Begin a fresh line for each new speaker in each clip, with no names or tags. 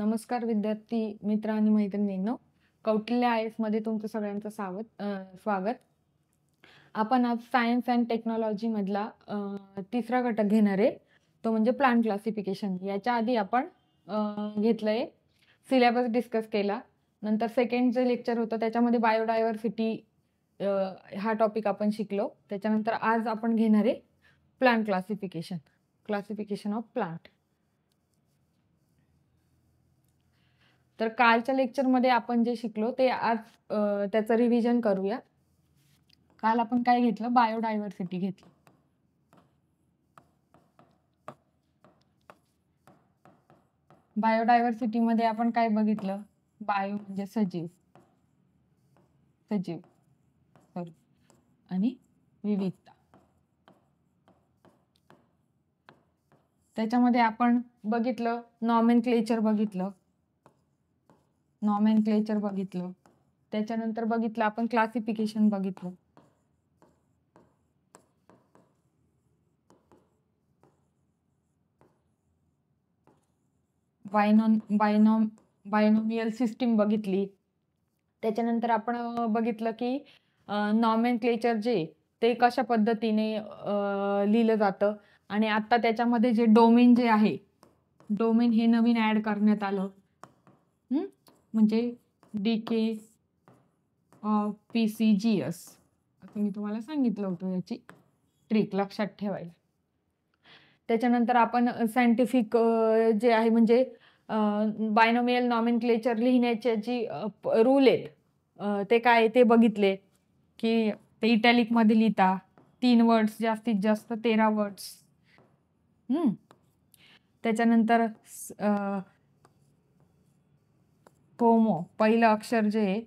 नमस्कार विद्यार्थी मित्र आणि मैत्रिणींनो, कौटिल्य आय.एस. मध्ये तुमचं सगळ्यांचं स्वागत. आपण आज सायन्स अँड टेक्नॉलॉजी मधला तिसरा घटक घेणार आहे, तो म्हणजे प्लांट क्लासिफिकेशन. याच्या आधी आपण घेतलंय सिलेबस डिस्कस केला. नंतर सेकंड जे लेक्चर होतं त्याच्यामध्ये बायोडायव्हर्सिटी हा टॉपिक आपण शिकलो. त्याच्यानंतर आज आपण घेणार आहे प्लांट क्लासिफिकेशन ऑफ प्लांट. तर कालच्या लेक्चरमध्ये आपण जे शिकलो ते आज त्याचं रिव्हिजन करूया. काल आपण काय घेतलं? बायोडायव्हर्सिटी घेतली. बायोडायव्हर्सिटी मध्ये आपण काय बघितलं? बायो म्हणजे सजीव सॉरी आणि विविधता. त्याच्यामध्ये आपण बघितलं नॉमेनक्लेचर बघितलं. त्याच्यानंतर बघितलं आपण क्लासिफिकेशन बघितलं. बायनॉमियल सिस्टीम बघितली. त्याच्यानंतर आपण बघितलं की नॉमेनक्लेचर जे ते कशा पद्धतीने लिहिलं जातं आणि आता त्याच्यामध्ये जे डोमेन जे आहे, डोमेन हे नवीन ऍड करण्यात आलं. म्हणजे DK ऑफ PCGS असं मी तुम्हाला सांगितलं होतं. याची ट्रिक लक्षात ठेवायला. त्याच्यानंतर आपण सायंटिफिक जे आहे म्हणजे बायनॉमियल नॉमेनक्लेचर लिहिण्याचे जी रूल आहेत ते काय ते बघितले की ते इटॅलिक मध्ये लिहिता 3 वर्ड्स, जास्तीत जास्त 13 वर्ड्स. त्याच्यानंतर होमो पहिलं अक्षर जे आहे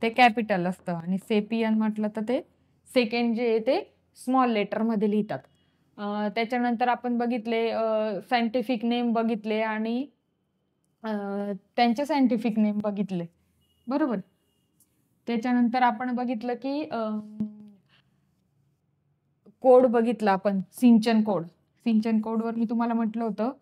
ते कॅपिटल असतं आणि सेपियन म्हटलं तर ते सेकंड जे आहे ते स्मॉल लेटर मध्ये लिहितात. त्याच्यानंतर आपण बघितले सायंटिफिक नेम बघितले आणि त्यांचे सायंटिफिक नेम बघितले, बरोबर. त्याच्यानंतर आपण बघितलं की कोड बघितला आपण, सिंचन कोडवर मी तुम्हाला म्हटलं होतं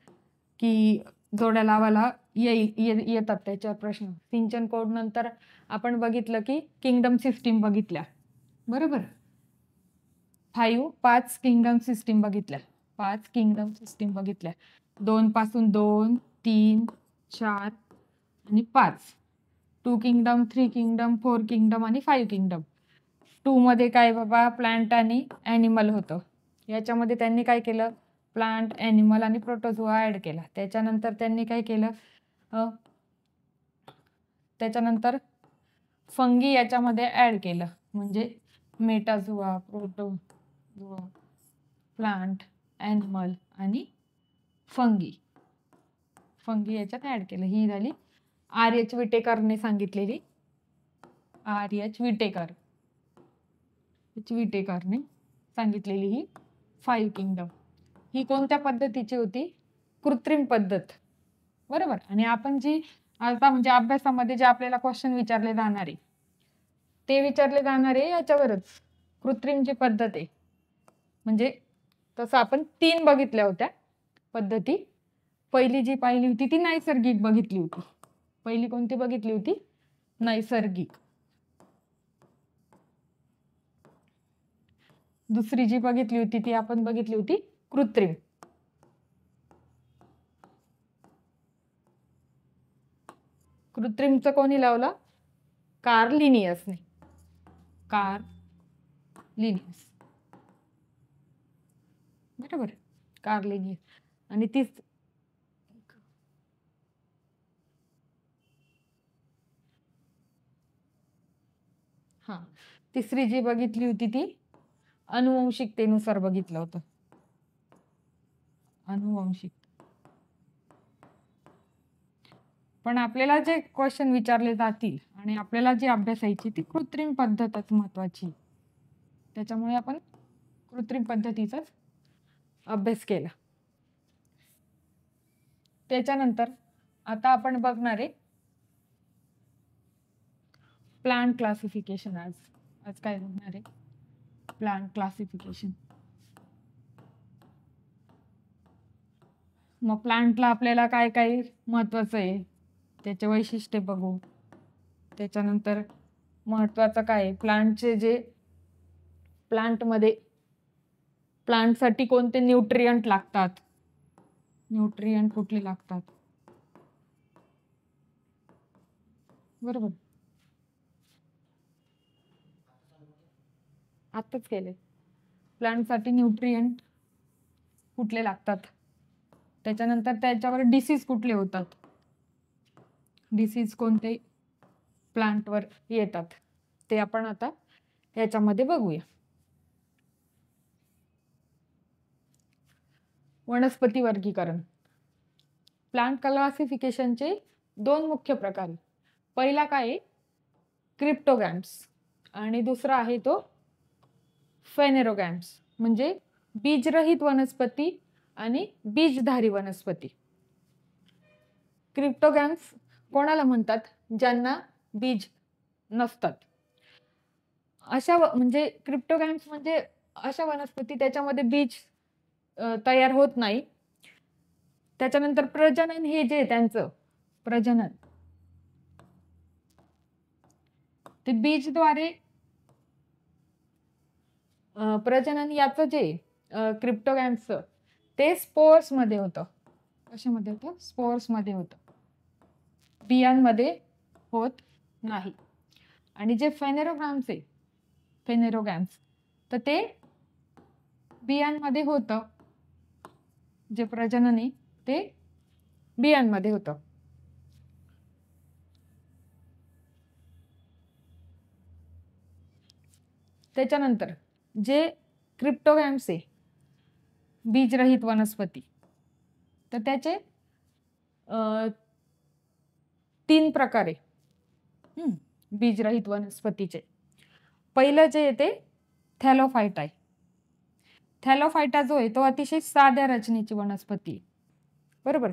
की जोड्या लावायला येतात त्याच्यावर प्रश्न. सिंचन कोड नंतर आपण बघितलं की किंगडम सिस्टीम बघितल्या, बरोबर. 5 किंगडम सिस्टीम बघितल्या. 2 पासून 2, 3, 4 आणि 5. 2 किंगडम, 3 किंगडम, 4 किंगडम आणि 5 किंगडम. 2 मध्ये काय बाबा प्लांट आणि ॲनिमल होतं. याच्यामध्ये त्यांनी काय केलं? प्लांट, ॲनिमल आणि प्रोटोझोआ ऍड केला. त्याच्यानंतर त्यांनी काय केलं? त्याच्यानंतर फंगी याच्यामध्ये ऍड केलं, म्हणजे मेटाझोआ, प्रोटोझोआ, प्लांट, ॲनिमल आणि फंगी याच्यात ऍड केलं. ही झाली R.H. विटेकरने सांगितलेली. R.H. विटेकरने सांगितलेली ही 5 किंगडम. ही कोणत्या पद्धतीची होती? कृत्रिम पद्धत, बरोबर. आणि आपण जी आता म्हणजे अभ्यासामध्ये जे आपल्याला क्वेश्चन विचारले जाणारे याच्यावरच, कृत्रिम जी पद्धत आहे. म्हणजे तसं आपण 3 बघितल्या होत्या पद्धती. पहिली जी पाहिली होती ती नैसर्गिक बघितली होती. पहिली कोणती बघितली होती? नैसर्गिक. दुसरी जी बघितली होती ती आपण बघितली होती कृत्रिम. कृत्रिमचं कोणी लावलं? कार्ल लिनियसने. बरोबर, कार्ल लिनियस. आणि तिसरी जी बघितली होती ती अनुवंशिकतेनुसार बघितलं होतं. अनुवंशिक. पण आपल्याला जे क्वेश्चन विचारले जातील आणि आपल्याला जी अभ्यासायची ती कृत्रिम पद्धतच महत्वाची. त्याच्यामुळे आपण कृत्रिम पद्धतीचाच अभ्यास केला. त्याच्यानंतर आता आपण बघणार आहे प्लांट क्लासिफिकेशन. आज काय बघणार आहे? Plant classification. मग प्लांटला आपल्याला काय काय महत्वाचं आहे त्याचे वैशिष्ट्य बघू. त्याच्यानंतर महत्वाचं काय आहे, प्लांटचे जे प्लांटसाठी कोणते न्यूट्रिएंट लागतात, न्यूट्रिएंट कुठले लागतात, बरोबर आताच केले. प्लांटसाठी न्यूट्रिएंट कुठले लागतात, त्याच्यानंतर त्याच्यावर डिसीज कुठले होतात, डिसीज कोणते प्लांटवर येतात, ते आपण आता याच्यामध्ये बघूया. वनस्पती वर्गीकरण. प्लांट क्लासिफिकेशनचे 2 मुख्य प्रकार. पहिला काय आहे, क्रिप्टोगॅम्स, आणि दुसरा आहे तो फेनेरोगॅम्स, म्हणजे बीजरहित वनस्पती आणि बीजधारी वनस्पती. क्रिप्टोगॅम्स कोणाला म्हणतात, ज्यांना बीज नसतात. अशा म्हणजे क्रिप्टोगॅम्स म्हणजे अशा वनस्पती त्याच्यामध्ये बीज तयार होत नाही. त्याच्यानंतर प्रजनन हे जे त्यांचं प्रजनन ते बीजद्वारे प्रजनन याचं जे क्रिप्टोगॅम्सचं ते स्पोर्स मध्ये होतं. कशामध्ये होतं, स्पोर्स मध्ये होतं, बियांमध्ये होत नाही. आणि जे फेनेरोगॅम्स तर ते बियांमध्ये होतं, जे प्रजनन आहे ते बियांमध्ये होतं. त्याच्यानंतर जे क्रिप्टोगॅम्स आहे बीजरहित वनस्पती, तर त्याचे 3 प्रकार आहे बीजरहित वनस्पतीचे. पहिलं जे आहे ते थॅलोफायटा आहे. थॅलोफायटा जो आहे तो अतिशय साध्या रचनेची वनस्पती, बरोबर.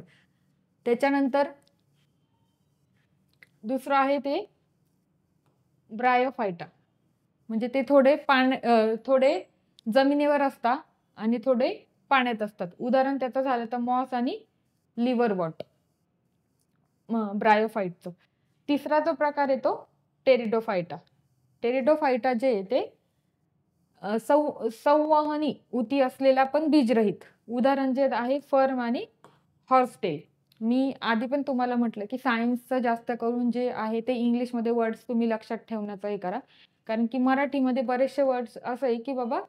त्याच्यानंतर दुसरं आहे ते ब्रायोफायटा, म्हणजे ते थोडे जमिनीवर असतात आणि थोडे पाण्यात असतात. उदाहरण त्याचं झालं तर मॉस आणि लिव्हरवॉट ब्रायोफाइटचं. तिसरा जो प्रकार आहे तो टेरिडोफायटा. टेरिडोफायटा जे आहे ते संवहनी उती असलेला पण बीजरहित. उदाहरण जे आहे फर्म आणि हॉर्सटेल. मी आधी पण तुम्हाला म्हटलं की सायन्सचं जास्त करून जे आहे ते इंग्लिशमध्ये वर्ड्स तुम्ही लक्षात ठेवण्याचा हे करा, कारण की मराठीमध्ये बरेचसे वर्ड्स असं आहे की बाबा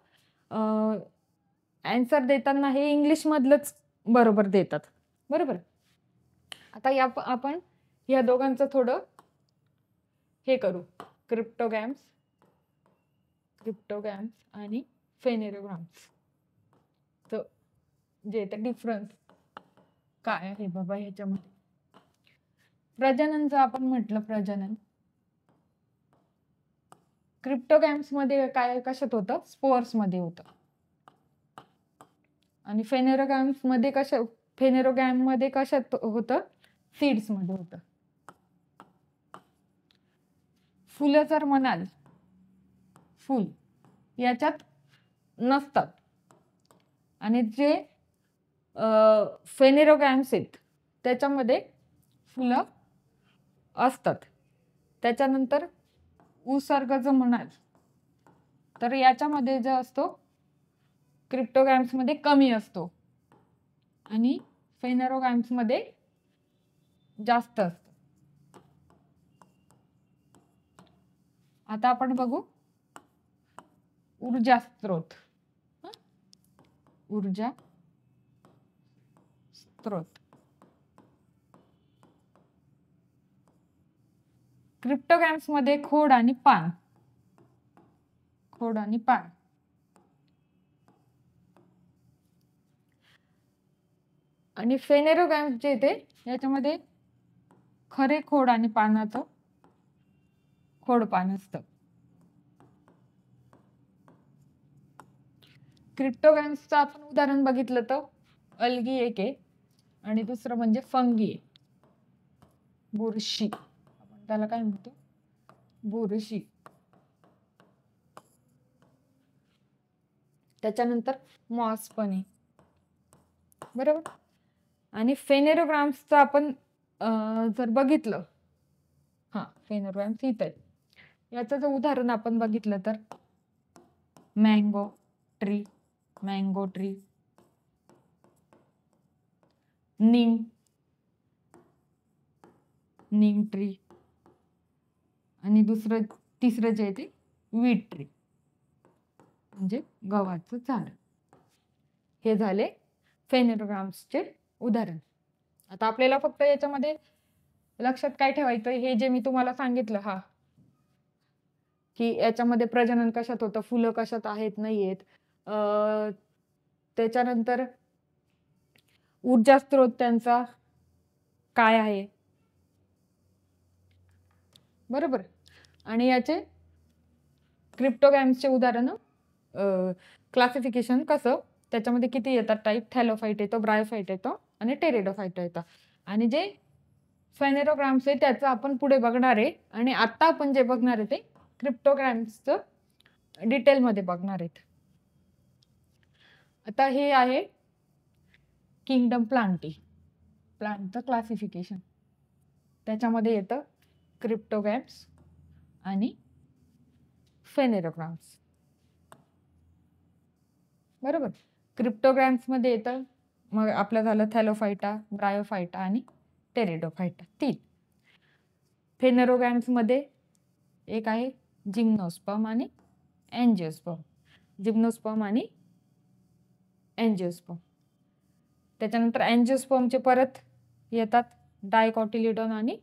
आन्सर देताना हे इंग्लिश मधलंच बरोबर देतात, बरोबर. आता आपण या दोघांचं थोडं हे करू, क्रिप्टोगॅम्स आणि फेनेरोगॅम्स तर जे ते डिफरन्स काय आहे बाबा ह्याच्यामध्ये. प्रजननचं आपण म्हटलं, प्रजनन क्रिप्टोगॅम्स मध्ये काय कशात होतं, स्पोर्स मध्ये होतं. आणि फेनेरोगॅम मध्ये कशात होतं, सीड्स मध्ये होतं. फुलं जर म्हणाल, फुल याच्यात नसतात. आणि जे फेनेरोगॅम्स आहेत त्याच्यामध्ये फुलं असतात. त्याच्यानंतर उसर्ग जर म्हणाल तर याच्यामध्ये जो असतो क्रिप्टोगॅम्स मध्ये कमी असतो आणि फेनेरोगॅम्स मध्ये जास्त असतो. आता आपण बघू ऊर्जा स्त्रोत. ऊर्जा स्त्रोत. क्रिप्टोगॅम्स मध्ये खोड आणि पान. आणि फेनेरोगॅम्स जे ते याच्यामध्ये खरे खोड आणि पानाचं खोड पान असतं. क्रिप्टोगॅम्सचं आपण उदाहरण बघितलं तर अल्गी एक आहे आणि दुसरं म्हणजे फंगी, बुरशी. आपण त्याला काय म्हणतो, बुरशी. त्याच्यानंतर मॉस पण आहे, बरोबर. आणि फेनेरोगॅम्सचं आपण जर बघितलं, हा फेनोग्राम्स इथं आहे. याचं जर उदाहरण आपण बघितलं तर मँगो ट्री, मँगो ट्री, नीम, नीम ट्री, आणि तिसरं जे आहे ते वीट ट्री म्हणजे गव्हाचं झाड. हे झाले फेनोग्राम्सचे उदाहरण. आता आपल्याला फक्त याच्यामध्ये लक्षात काय ठेवायचं, हे जे मी तुम्हाला सांगितलं की याच्यामध्ये प्रजनन कशात होतं, फुलं कशात आहेत नाही आहेत, त्याच्यानंतर ऊर्जा स्त्रोत त्यांचा काय आहे, बरोबर. आणि याचे क्रिप्टोगॅम्सचे उदाहरण, क्लासिफिकेशन कसं, त्याच्यामध्ये किती येतात टाईप, थॅलोफाईट येतो, ब्रायोफाईट येतो आणि टेरिडोफाईट येतं. आणि जे फेनेरोग्राम्स आहे त्याचं आपण पुढे बघणार आहे. आणि आता आपण जे बघणार आहे ते क्रिप्टोग्राम्सचं डिटेलमध्ये बघणार आहेत. आता हे आहे किंगडम प्लांटी, प्लांटचं क्लासिफिकेशन. त्याच्यामध्ये येतं क्रिप्टोग्राम्स आणि फेनेरोग्राम्स, बरोबर. क्रिप्टोग्राम्स मध्ये येतं मग आपलं झालं थॅलोफायटा, ब्रायोफायटा आणि टेरिडोफायटा, 3. फेनेरोग्राम्स मध्ये एक आहे जिम्नोस्पर्म आणि एंजिओस्पर्म, जिम्नोस्पर्म आणि एंजिओस्पर्म. त्याच्यानंतर एंजिओस्पर्मचे परत येतात डायकॉटिलिडॉन आणि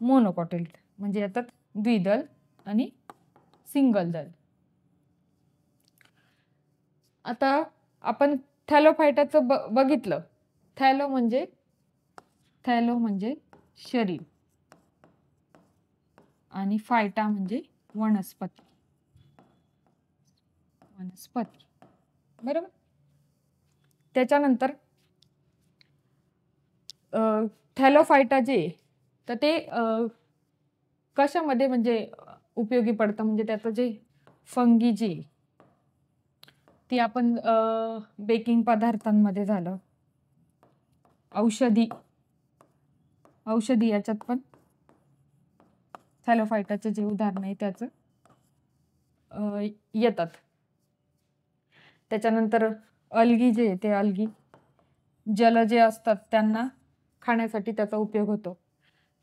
मोनोकॉटिलिडॉन, म्हणजे येतात द्विदल आणि सिंगल दल. आता आपण थॅलोफायटाचं बघितलं. थॅलो म्हणजे शरीर आणि फायटा म्हणजे वनस्पती, बरोबर. त्याच्यानंतर थॅलोफायटा जे तर ते कशामध्ये म्हणजे उपयोगी पडतं, म्हणजे त्याचं जे फंगी जी ती आपण बेकिंग पदार्थांमध्ये झालं, औषधी याच्यात पण थॅलोफायटाचे जे उदाहरण आहे त्याचं येतात. त्याच्यानंतर अल्गी जे ते अल्गी जल जे असतात त्यांना खाण्यासाठी त्याचा उपयोग होतो.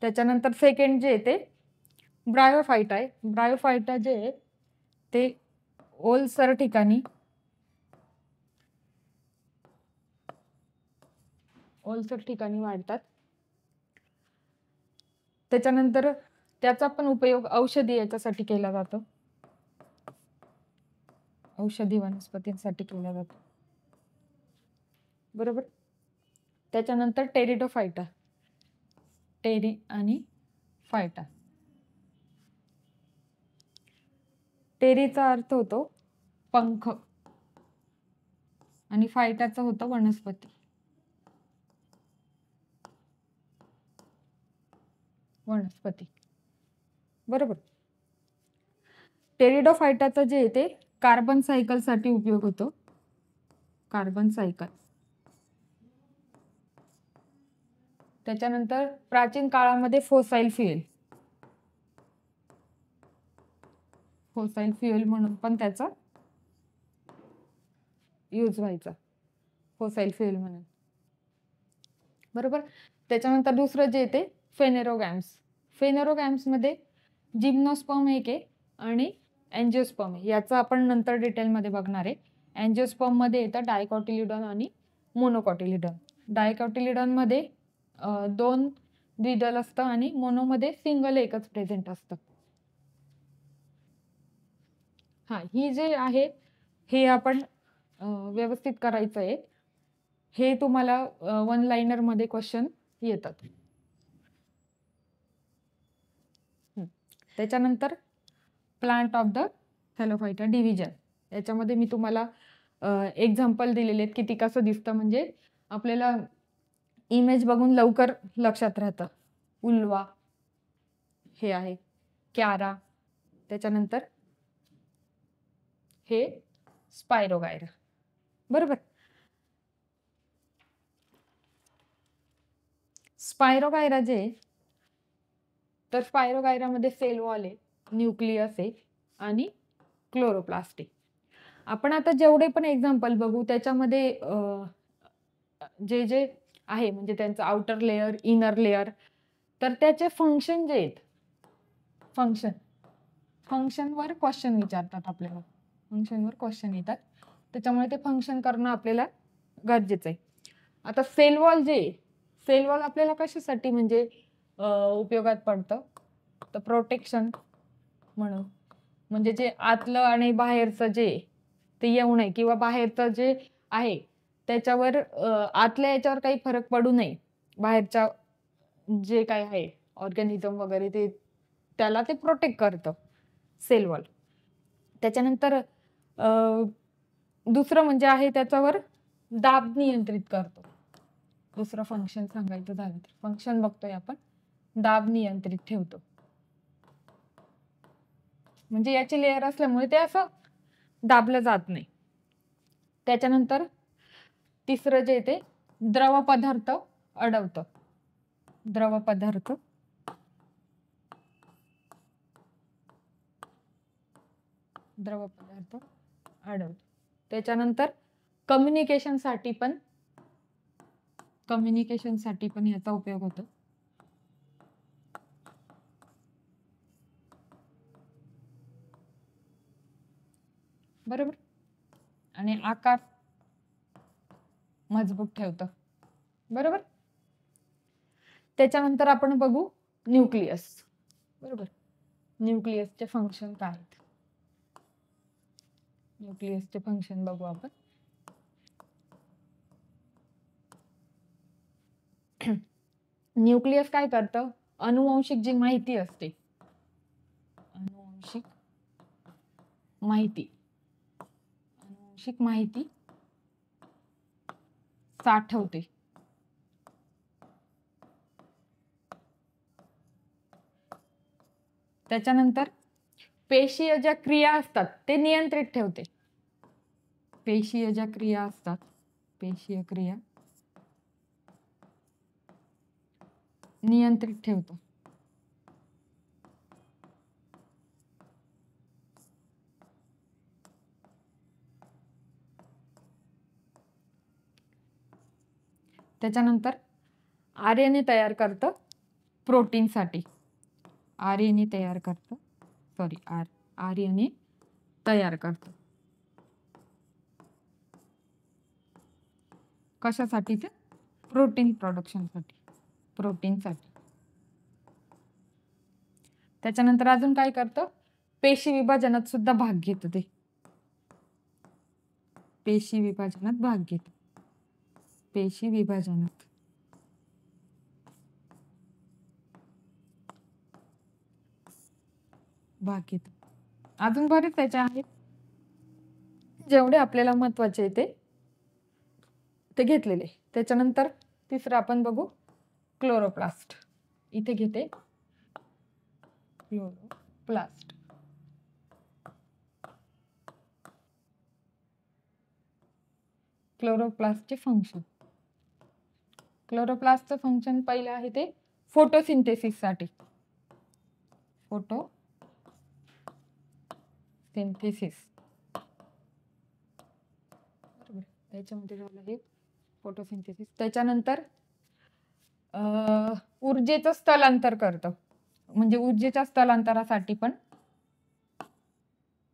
त्याच्यानंतर सेकंड जे ते ब्रायोफायटा आहे. ब्रायोफायटा जे ते ओलसर ठिकाणी वाढतात. त्याच्यानंतर त्याचा पण उपयोग औषधी याच्यासाठी केला जातो, औषधी वनस्पतींसाठी केला जातो, बरोबर. त्याच्यानंतर टेरिडोफायटा, टेरी आणि फायटा. टेरीचा अर्थ होतो पंख आणि फायटाचा होतो वनस्पती, बरोबर. टेरिडोफायटाचं जे ते कार्बन सायकल साठी उपयोग होतो, कार्बन सायकल. त्याच्यानंतर प्राचीन काळामध्ये फोसाईल फ्युएल म्हणून पण त्याचा यूज व्हायचा, फोसाईल फ्युएल म्हणून, बरोबर. त्याच्यानंतर दुसरं जे ते फेनेरोगॅम्स मध्ये जिम्नोस्पर्म एक आहे आणि एंजिओस्पर्म आहे. याचं आपण नंतर डिटेलमध्ये बघणार आहे. एंजिओस्पर्म मध्ये येतं डायकॉटिलिडॉन आणि मोनोकॉटिलिडॉन. डायकॉटिलिडॉन मध्ये 2 द्विदल असतं आणि मोनोमध्ये सिंगल एकच प्रेझेंट असतं. ही जे आहे हे आपण व्यवस्थित करायचं आहे. हे तुम्हाला 1 लाइनर मध्ये क्वेश्चन येतात. त्याच्यानंतर plant of the Thallophyta division, याच्यामध्ये मी तुम्हाला एक्झाम्पल दिलेले आहेत की ती कसं दिसतं, म्हणजे आपल्याला इमेज बघून लवकर लक्षात राहतं. उल्वा हे आहे, क्यारा, त्याच्यानंतर हे स्पायरोगायरा, बरोबर. स्पायरोगायरा जे आहे, तर स्पायरोगायरामध्ये सेल वॉल आहे, न्यूक्लियस आहे आणि क्लोरोप्लास्ट आहे. आपण आता जेवढे पण एक्झाम्पल बघू त्याच्यामध्ये जे जे आहे म्हणजे त्यांचं आउटर लेयर, इनर लेयर, तर त्याचे फंक्शन जे आहेत, फंक्शनवर क्वेश्चन विचारतात आपल्याला, फंक्शनवर क्वेश्चन येतात, त्याच्यामुळे ते फंक्शन करणं आपल्याला गरजेचं आहे. आता सेल वॉल जे सेल वॉल आपल्याला कशासाठी म्हणजे उपयोगात पडतं, तर प्रोटेक्शन म्हणून, म्हणजे जे आतलं आणि बाहेरचं जे ते येऊ नये किंवा बाहेरचं जे आहे त्याच्यावर आतल्या याच्यावर काही फरक पडू नये, बाहेरच्या जे काय आहे ऑर्गॅनिझम वगैरे ते त्याला ते प्रोटेक्ट करतं सेल वॉल. त्याच्यानंतर दुसरं म्हणजे आहे त्याच्यावर दाब नियंत्रित करतो. दुसरं फंक्शन सांगायचं झालं तर फंक्शन बघतोय आपण, दाब नियंत्रित ठेवतो. म्हणजे याची लेअर असल्यामुळे ते असं दाबलं जात नाही. त्याच्यानंतर तिसरं जे ते द्रव पदार्थ अडवतं. द्रव पदार्थ अडवतं. त्याच्यानंतर कम्युनिकेशनसाठी पण याचा उपयोग होतो. बरोबर. आणि आकार मजबूत ठेवतं. बरोबर. त्याच्यानंतर आपण बघू न्यूक्लियस. बरोबर. न्यूक्लियसचे फंक्शन काय आहेत, न्यूक्लियसचे फंक्शन बघू आपण. न्यूक्लियस काय करतं, अनुवांशिक जी माहिती असते, अनुवांशिक माहिती साठवते. त्याच्यानंतर पेशीय ज्या क्रिया असतात ते नियंत्रित ठेवते. पेशीय ज्या क्रिया असतात, पेशीय क्रिया नियंत्रित ठेवतो. त्याच्यानंतर आरएनए तयार करतं प्रोटीनसाठी. आरएनए तयार करतं. कशासाठी, ते प्रोटीन प्रोडक्शनसाठी, प्रोटीनसाठी. त्याच्यानंतर अजून काय करतं, पेशी विभाजनात सुद्धा भाग घेतं. ते पेशी विभाजनात भाग घेतं. पेशी विभाजनात भाग घेतो. अजून बरेच त्याचे आहेत, जेवढे आपल्याला महत्वाचे आहे ते घेतलेले. त्याच्यानंतर तिसरं आपण बघू क्लोरोप्लास्ट. इथे घेते क्लोरोप्लास्ट. क्लोरोप्लास्टचे फंक्शन. क्लोरोप्लास्टचं फंक्शन पहिलं आहे ते फोटोसिंथेसिससाठी. फोटोसिंथेसिस. बरोबर. त्याच्यामध्ये झालं हे फोटोसिंथेसिस. त्याच्यानंतर ऊर्जेचं स्थलांतर करतं, म्हणजे ऊर्जेच्या स्थलांतरासाठी पण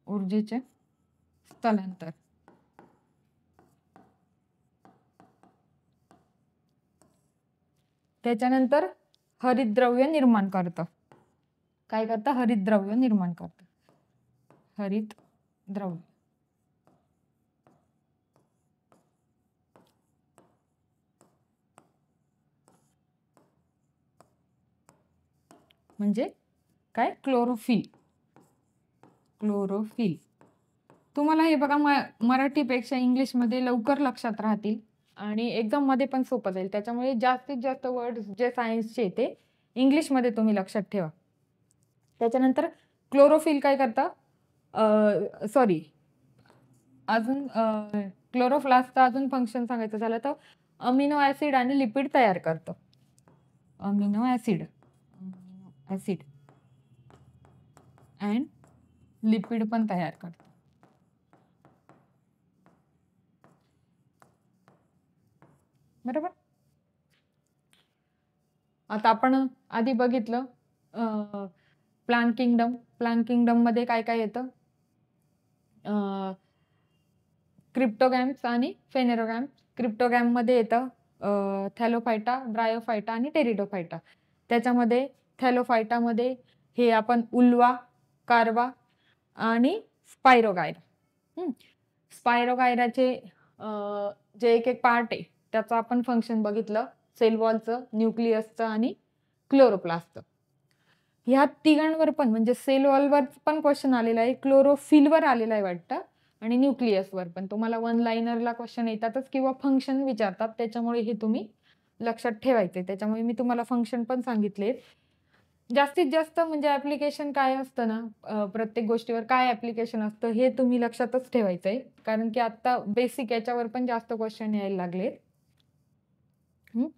ऊर्जेचे स्थलांतर. त्याच्यानंतर हरितद्रव्य निर्माण करतं. काय करतं, हरितद्रव्य निर्माण करतं. हरितद्रव्य म्हणजे काय, क्लोरोफिल. तुम्हाला हे बघा मराठीपेक्षा इंग्लिशमध्ये लवकर लक्षात राहतील आणि एक्झाम मध्ये पण सोपं जाईल. त्याच्यामुळे जास्तीत जास्त वर्ड जे सायन्सचे ते इंग्लिशमध्ये तुम्ही लक्षात ठेवा. त्याच्यानंतर क्लोरोफिल काय करतं, अजून क्लोरोप्लास्टचं अजून फंक्शन सांगायचं झालं तर अमिनो ऍसिड आणि लिपिड तयार करतं. अमिनो ऍसिड अँड लिपिड पण तयार करतं. बरोबर. आता आपण आधी बघितलं प्लांट किंगडम मध्ये काय काय येतं, क्रिप्टोगॅम्स आणि फेनेरोगॅम्स. क्रिप्टोगॅम मध्ये येतं थॅलोफायटा, ब्रायोफायटा आणि टेरिडोफायटा. त्याच्यामध्ये थॅलोफायटामध्ये हे आपण उल्वा, कार्वा आणि स्पायरोगायरा. स्पायरोगायराचे जे एक एक पार्ट आहे त्याचं आपण फंक्शन बघितलं, सेल वॉलचं, न्यूक्लियसचं आणि क्लोरोप्लास्टचं. ह्या तिघांवर पण म्हणजे सेल वॉलवर पण क्वेश्चन आलेला आहे, क्लोरोफिलवर आलेला आहे वाटतं, आणि न्यूक्लियसवर पण. तुम्हाला वन लाइनरला क्वेश्चन येतातच किंवा फंक्शन विचारतात, त्याच्यामुळे हे तुम्ही लक्षात ठेवायचे. त्याच्यामुळे मी तुम्हाला फंक्शन पण सांगितले. जास्तीत जास्त म्हणजे ऍप्लिकेशन काय असतं ना, प्रत्येक गोष्टीवर काय ऍप्लिकेशन असतं हे तुम्ही लक्षातच ठेवायचंय, कारण की आता बेसिक याच्यावर पण जास्त क्वेश्चन यायला लागले.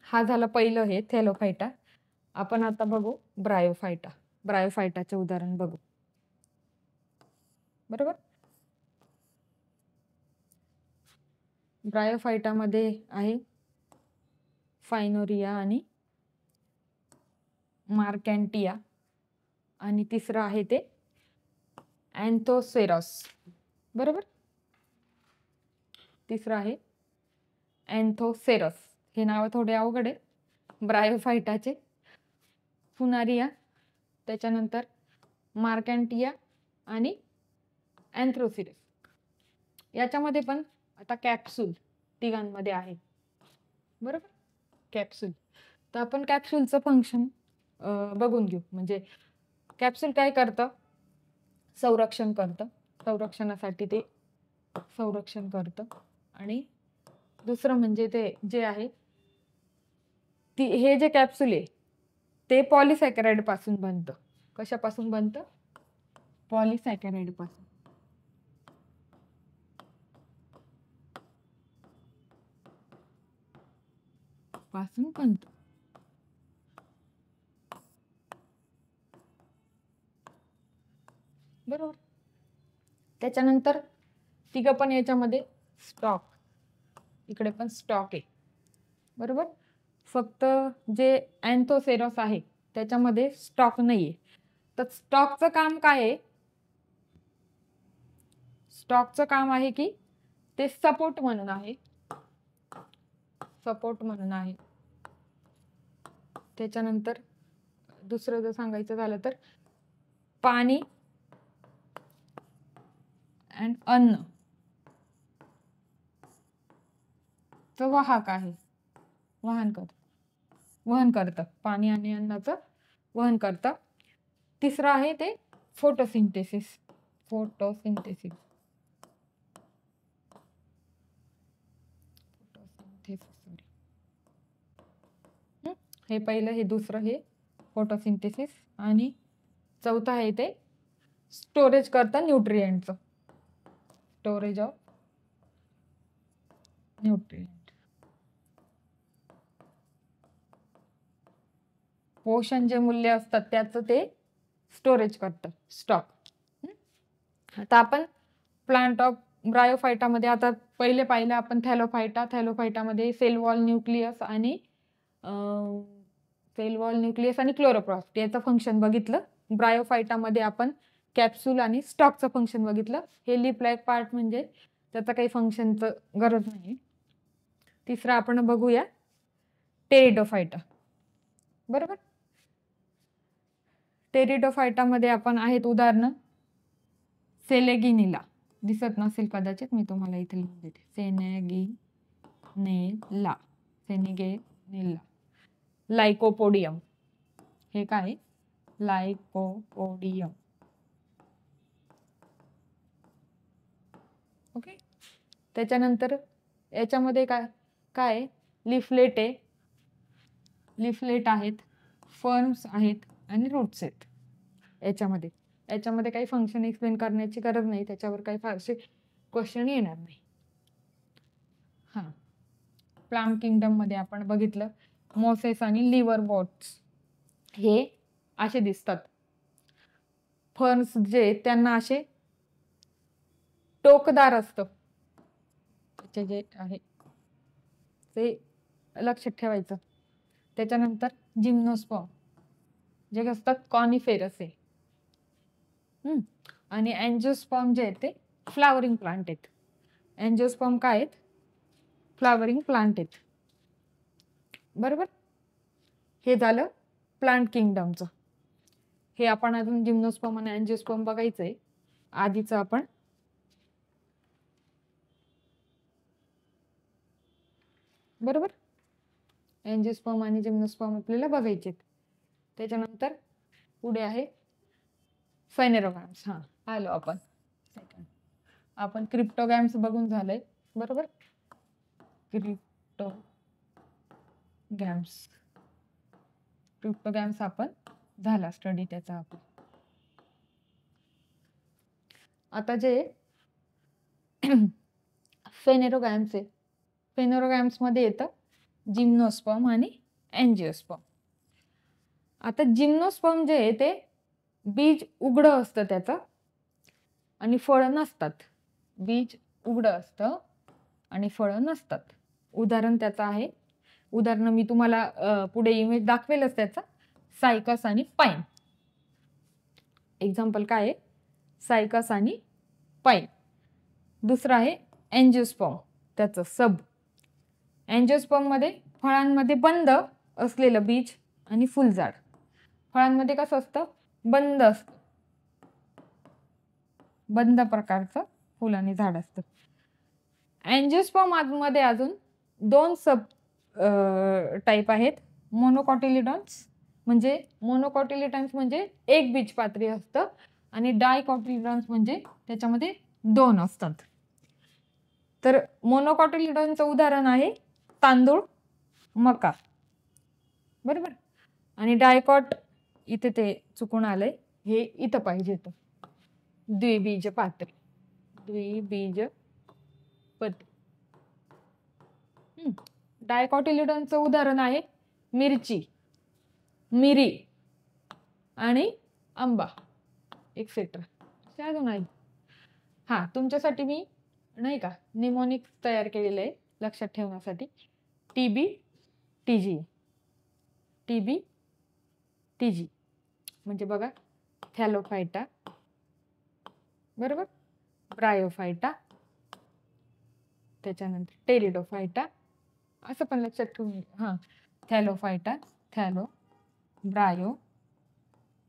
हा झालं पहिलं हे थॅलोफायटा. आपण आता बघू ब्रायोफायटा. ब्रायोफायटाचे उदाहरण बघू. बरोबर. ब्रायोफायटामध्ये आहे फायनोरिया आणि मार्कॅन्टिया, आणि तिसरं आहे ते अँथोसेरॉस. बरोबर. तिसरं आहे अँथोसेरस. हे नाव थोडे अवघड आहे ब्रायोफायटाचे. फुनारिया, त्याच्यानंतर मार्कॅन्टिया आणि अँथ्रोसिरस. याच्यामध्ये पण आता कॅप्सूल तिघांमध्ये आहे. बरोबर. कॅप्सूल. तर आपण कॅप्सूलचं फंक्शन बघून घेऊ. म्हणजे कॅप्सूल काय करतं, संरक्षण करतं. संरक्षणासाठी ते संरक्षण करतं. आणि दुसरं म्हणजे ते जे आहे हे जे कॅप्सूल आहे ते पॉलिसॅकराइड पासून बनतं. कशापासून बनतं? पॉलिसॅकराइड पासून बनतं. बरोबर. त्याच्यानंतर तिघं पण याच्यामध्ये स्टॉक, इकडे पण स्टॉक आहे. बरोबर. फक्त जे अँथोसेरस आहे त्याच्यामध्ये स्टॉक नाहीये. तर स्टॉकचं काम काय आहे? स्टॉकचं काम आहे की ते सपोर्ट म्हणून आहे. सपोर्ट म्हणून आहे. त्याच्यानंतर दुसरं जर सांगायचं झालं तर पाणी अँड अन्न चं वाहक आहे. वहन करतं. पाणी आणि अन्नाचं वहन करतं. तिसरं आहे ते फोटोसिंथेसिस. हे पहिलं, हे दुसरं, हे फोटोसिंथेसिस. आणि चौथं आहे ते स्टोरेज करतं न्यूट्रिएंटचं. Storage of nutrient. पोषण जे मूल्य असतात त्याचं ते स्टोरेज करतं, स्टॉक. आता आपण प्लांट ऑफ ब्रायोफायटामध्ये आता पहिले पाहिलं आपण थॅलोफायटामध्ये सेल वॉल, न्यूक्लियस आणि क्लोरोप्लास्ट याचं फंक्शन बघितलं. ब्रायोफायटामध्ये आपण कॅप्सूल आणि स्टॉकचं फंक्शन बघितलं. हे लिप लाईक पार्ट म्हणजे त्याचं काही फंक्शनचं गरज नाही. तिसरं आपण बघूया टेरिडोफायटा. बरोबर. टेरिडोफायटामध्ये आपण आहेत उदाहरणं सेलेगिनिला. दिसत नसेल कदाचित, मी तुम्हाला इथे लिहून देते. सेनेगिनेला. लायकोपोडियम. हे काय? लायकोपोडियम. ओके. त्याच्यानंतर याच्यामध्ये काय लिफलेट आहे, लिफलेट आहेत, फर्म्स आहेत आणि रूट्स आहेत. याच्यामध्ये काही फंक्शन एक्सप्लेन करण्याची गरज नाही, त्याच्यावर काही फारसे क्वेश्चन येणार नाही. प्लांट किंगडम मध्ये आपण बघितलं मॉसेस आणि लिव्हर बॉट्स हे असे दिसतात. फर्न्स जे त्यांना असे टोकदार असतं, त्याचे जे आहे ते लक्षात ठेवायचं. त्याच्यानंतर जिम्नोस्पर्म जे असतात कॉनिफेरस आहे. आणि अँजिओस्पर्म जे आहेत ते फ्लावरिंग प्लांट आहेत. अँजिओस्पर्म काय आहेत? फ्लावरिंग प्लांट आहेत. बरोबर. हे झालं प्लांट किंगडमचं. हे आपण अजून जिम्नोस्पर्म आणि अँजिओस्पर्म बघायचंय. आधीचं आपण बरोबर अँजिओस्पर्म आणि जिम्नोस्पर्म आपल्याला बघायचे. त्याच्यानंतर पुढे आहे फेनेरोगॅम्स. हा आलो आपण सेकंड. आपण क्रिप्टोगॅम्स बघून झालंय. बरोबर. क्रिप्टोगॅम्स आपण झाला स्टडी त्याचा आपण. आता जे फेनेरोगॅम्स आहे, फेनेरोगॅम्स मध्ये येतं जिम्नोस्पर्म आणि अँजिओस्पर्म. आता जिम्नोस्पर्म जे आहे ते बीज उघडं असतं त्याचं आणि फळं नसतात. बीज उघडं असतं आणि फळं नसतात. उदाहरण त्याचं आहे, उदाहरण मी तुम्हाला पुढे इमेज दाखवेलच त्याचा, सायकस आणि पाईन. एक्झाम्पल काय आहे? सायकस आणि पाईन. दुसरं आहे अँजिओस्पर्म, त्याचं सब. अँजिओस्पर्म मध्ये फळांमध्ये बंद असलेलं बीज आणि फुलझाड. फळांमध्ये कसं असतं? बंद असतं, बंद प्रकारचं फुल आणि झाड असतं. अँजिओस्पर्म मध्ये अजून 2 सब टाईप आहेत. मोनोकॉटिलिडॉन्स म्हणजे एक बीजपात्री असतं आणि डायकॉटिलिडॉन्स म्हणजे त्याच्यामध्ये 2 असतात. तर मोनोकॉटिलिडॉनचं उदाहरण आहे तांदूळ, मका. बरोबर. आणि डायकॉट इथे ते चुकून आलंय, हे इथं पाहिजे होतं, द्विबीजपात्री. डायकॉटिलिडॉनचं उदाहरण आहे मिरची, मिरी आणि आंबा एक्सेट्रा. अजून आहे. हा, तुमच्यासाठी मी नाही का निमोनिक्स तयार केलेलं आहे लक्षात ठेवण्यासाठी. टीबी टीजी म्हणजे बघा थॅलोफायटा, बरोबर, ब्रायोफायटा, त्याच्यानंतर टेरिडोफायटा, असं पण लक्षात ठेवून. हा, थॅलोफायटा, थॅलो, ब्रायो,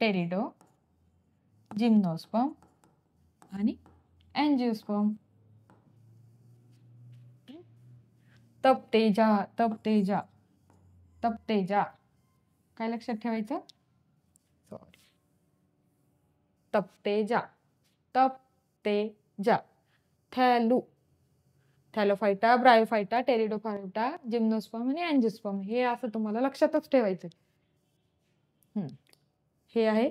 टेरिडो, जिम्नोस्पर्म आणि अँजिओस्पर्म. तपतेजा काय लक्षात ठेवायचं? तपतेजा. थॅलोफायटा, ब्रायोफायटा, टेरिडोफायटा, जिम्नोस्पर्म आणि अँजिओस्पर्म. हे असं तुम्हाला लक्षातच ठेवायचं. हे आहे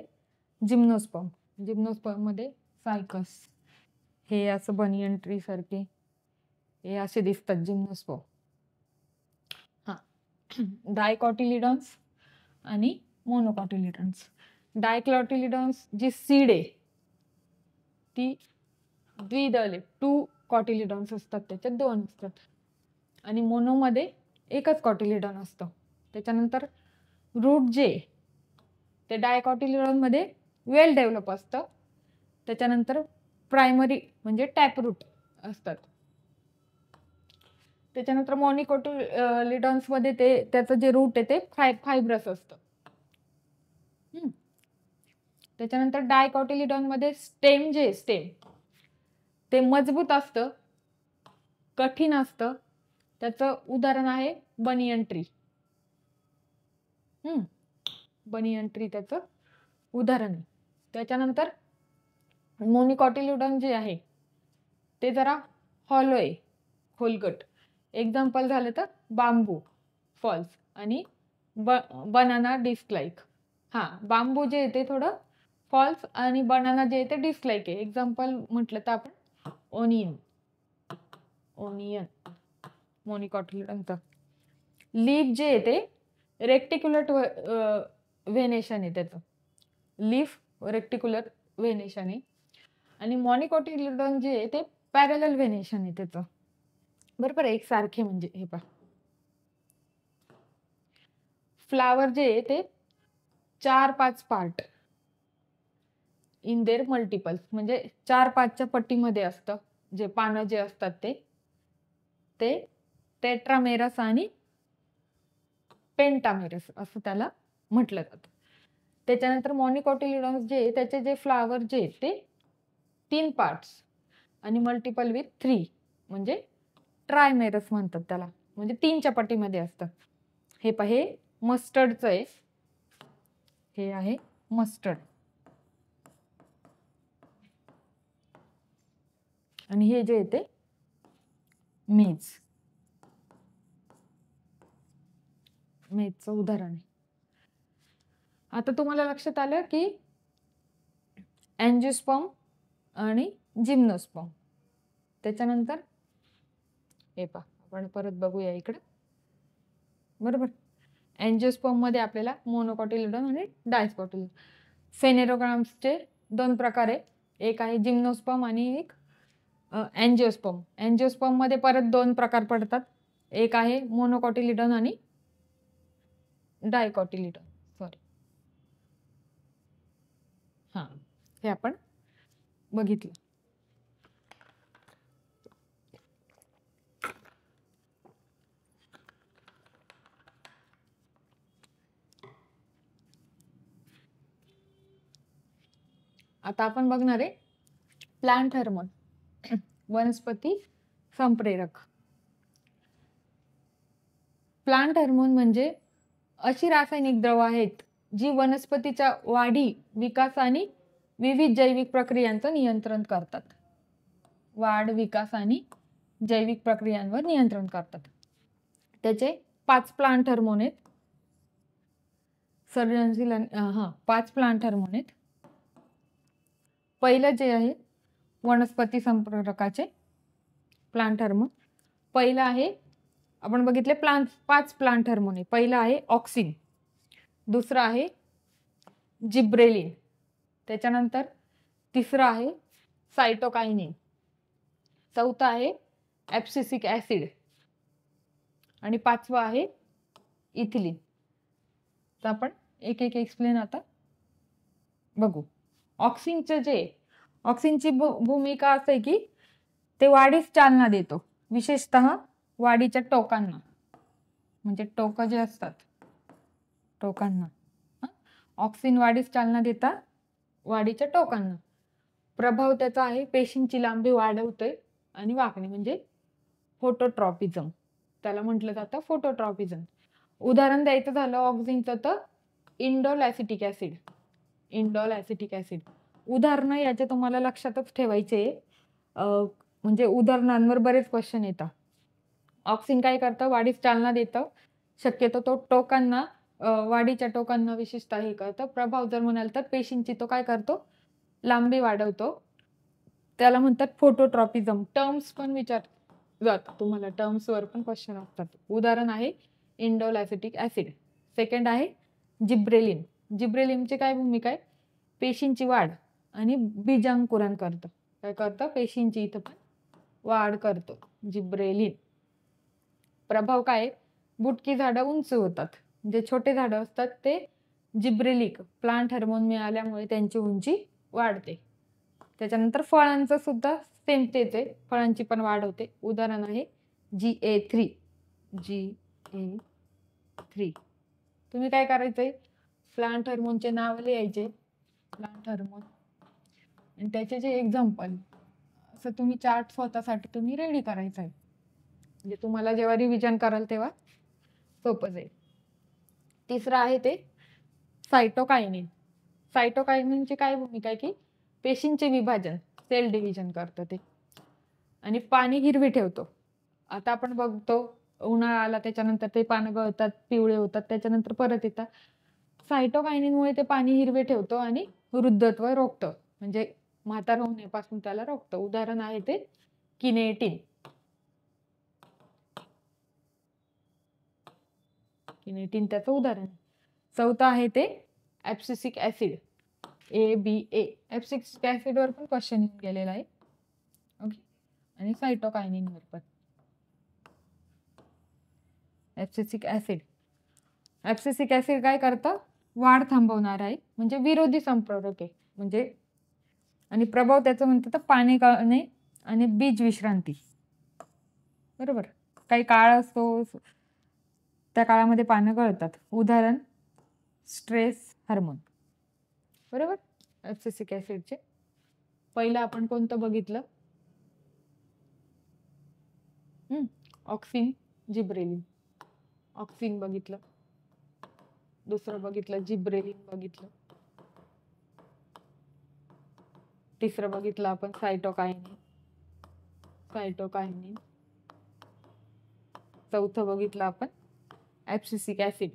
जिम्नोस्पर्म. जिम्नोस्पर्म मध्ये सायकस, हे असं बनियन ट्री सारखे हे असे दिसतात जिम्नोस्पर्म. हा, डायकॉटिलिडॉन्स आणि मोनोकॉटिलिडॉन्स. डायकॉटिलिडॉन्स जी सीड आहे ती द्विदल आहे. 2 कॉटिलिडॉन्स असतात, त्याच्यात 2 असतात. आणि मोनोमध्ये एकच कॉटिलिडॉन असतं. त्याच्यानंतर रूट जे ते डायकॉटिलिडॉन मध्ये वेल डेव्हलप असतं. त्याच्यानंतर प्रायमरी म्हणजे टॅप रूट असतात. त्याच्यानंतर मोनोकॉटिलिडॉन्स मध्ये त्याचं जे रूट आहे ते फायब्रस असतं. त्याच्यानंतर डायकॉटिलिडॉन मध्ये स्टेम ते मजबूत असतं, कठीण असतं. त्याचं उदाहरण आहे बनियन ट्री. बनियन ट्री त्याचं उदाहरण आहे. त्याच्यानंतर मोनोकॉटिलिडॉन जे आहे ते जरा हॉलो आहे, खोलगट. एक्झाम्पल झालं तर बांबू, फॉल्स आणि बनाना डिस्क-लाईक. हा, बांबू जे आहे ते थोडं फॉल्स आणि बनाना जे आहे ते डिस्क-लाईक आहे. एक्झाम्पल म्हटलं तर आपण ओनियन मोनोकॉटिलिडॉनचं. लीफ जे आहे ते रेक्टिक्युलर व्हेनेशन आहे त्याचं. लीफ रेक्टिक्युलर व्हेनेशन आहे आणि मॉनिकोटिलिडॉन जे आहे ते पॅरलल व्हेनेशन आहे त्याचं. बरोबर आहे, एकसारखे म्हणजे हे पहा. फ्लावर जे आहे ते 4-5 पार्ट इन देअर मल्टिपल्स, म्हणजे 4-5च्या पट्टीमध्ये असतं. जे पानं जे असतात ते टेट्रामेरस आणि पेंटामेरस असं त्याला म्हटलं जातं. त्याच्यानंतर मॉनिकोटिलिडॉन्स जे त्याचे जे फ्लावर जे ते 3 पार्ट्स आणि मल्टिपल विथ 3 म्हणजे ट्रायमेरस म्हणतात त्याला, म्हणजे 3च्या पट्टीमध्ये असतं. हे पहा, हे मस्टर्डचं आहे. हे आहे मस्टर्ड आणि हे जे आहे ते मेजचं उदाहरण आहे. आता तुम्हाला लक्षात आलं की अँजिओस्पर्म आणि जिम्नोस्पर्म. त्याच्यानंतर हे पहा, आपण परत बघूया इकडे. बरोबर, अँजिओस्पर्म मध्ये आपल्याला मोनोकोटिलिडॉन आणि डायस्कोटिलिडॉन. फेनेरोग्राम्सचे 2 प्रकार आहे, एक आहे जिम्नोस्पर्म आणि एक अँजिओस्पर्म. अँजिओस्पर्म मध्ये परत 2 प्रकार पडतात, एक आहे मोनोकोटिलिडॉन आणि डायकोटिलिडॉन. सॉरी, हां, हे आपण बघितलं. आता आपण बघणार आहे प्लांट हार्मोन, वनस्पती संप्रेरक. प्लांट हार्मोन म्हणजे अशी रासायनिक द्रव आहेत जी वनस्पतीच्या वाढी, विकास आणि विविध जैविक प्रक्रियांचं नियंत्रण करतात. वाढ, विकास आणि जैविक प्रक्रियांवर नियंत्रण करतात. त्याचे 5 प्लांट हार्मोन आहेत. सर्जनशील 5 प्लांट हार्मोन आहेत. पहिलं जे आहे वनस्पती संप्रेरकाचे प्लांट हार्मोन. पहिलं आहे, आपण बघितले 5 प्लांट हार्मोन आहे. पहिलं आहे ऑक्सिन, दुसरं आहे जिब्रेलिन, त्याच्यानंतर तिसरं आहे सायटोकायनिन, चौथं आहे ॲब्सिसिक ॲसिड आणि 5वं आहे इथिलीन. तर आपण एक एक एक्सप्लेन आता बघू. ऑक्सिनची भूमिका असं आहे की ते वाढीस चालना देतो, विशेषतः वाढीच्या टोकांना, म्हणजे टोक जे असतात टोकांना. ऑक्सिन वाढीस चालना देता वाढीच्या टोकांना. प्रभाव त्याचा आहे पेशींची लांबी वाढवतोय आणि वाकणे, म्हणजे फोटोट्रॉपिझम त्याला म्हटलं जातं, फोटोट्रॉपिझम. उदाहरण द्यायचं झालं ऑक्सिनचं तर इंडोल ॲसिटिक ॲसिड. उदाहरणं याचे तुम्हाला लक्षातच ठेवायचे, म्हणजे उदाहरणांवर बरेच क्वेश्चन येतात. ऑक्सिन काय करतं, वाढीस चालना देतं, शक्यतो तो टोकांना, वाढीच्या टोकांना विशेषतः हे करतं. प्रभाव जर म्हणाल तर पेशींची तो काय करतो, लांबी वाढवतो, त्याला म्हणतात फोटोट्रॉपिझम. टर्म्स पण विचारतात तुम्हाला, टर्म्सवर पण क्वेश्चन असतात. उदाहरण आहे इंडोल ॲसिटिक ॲसिड. सेकंड आहे जिब्रेलिन. जिब्रेलिनची काय भूमिका आहे, पेशींची वाढ आणि बीजांकुरण करतं. काय करतं, पेशींची इथं पण वाढ करतो जिब्रेलिन. प्रभाव काय, बुटकी झाडं उंच होतात, जे छोटे झाडं असतात ते जिब्रेलिक प्लांट हार्मोन मिळाल्यामुळे त्यांची उंची वाढते. त्याच्यानंतर फळांचं सुद्धा सेम तेच आहे, फळांची पण वाढ होते. उदाहरण आहे GA3. तुम्ही काय करायचंय, प्लांट हार्मोनचे नाव लिहायचे, प्लांट हार्मोन, आणि त्याचे जे एक्झाम्पल असं तुम्ही चार्ट स्वतःसाठी तुम्ही रेडी करायचं आहे, म्हणजे तुम्हाला जेव्हा रिव्हिजन कराल तेव्हा सोपं जाईल. तिसरं आहे ते सायटोकायनिन. सायटोकायनिनची काय भूमिका आहे की पेशींचे विभाजन, सेल डिव्हिजन करतं ते, आणि पाणी हिरवी ठेवतो. आता आपण बघतो उन्हाळा आला त्याच्यानंतर ते पानं गळतात, पिवळे होतात, त्याच्यानंतर परत येतात. सायटोकायनिनमुळे ते पाणी हिरवे ठेवतो आणि वृद्धत्व रोखतं, म्हणजे म्हातार होण्यापासून त्याला रोखतं. उदाहरण आहे ते किनेटिन. किनेटिन त्याचं उदाहरण आहे. चौथं आहे ते ऍब्सिसिक ऍसिड, ABA. ऍब्सिसिक ऍसिडवर पण क्वेश्चन येऊन गेलेला आहे. ओके. आणि सायटोकायनिनवर पण. Abscisic acid. ऍब्सिसिक ऍसिड काय करतं? वाढ थांबवणार आहे, म्हणजे विरोधी संप्रेरक आहे. म्हणजे आणि प्रभाव त्याचं म्हणतात तर पाणी गळणे आणि बीज विश्रांती. बरोबर. काही काळ असतो, त्या काळामध्ये पानं गळतात. उदाहरण स्ट्रेस हार्मोन. बरोबर. ऍब्सिसिक ऍसिडचे पहिलं आपण कोणतं बघितलं? Auxin, gibberellin. ऑक्सिन बघितलं. दुसरं बघितलं जिब्रेलिन बघितलं. तिसरं बघितलं आपण सायटोकायनिन. चौथं बघितलं आपण ऍब्सिसिक ऍसिड.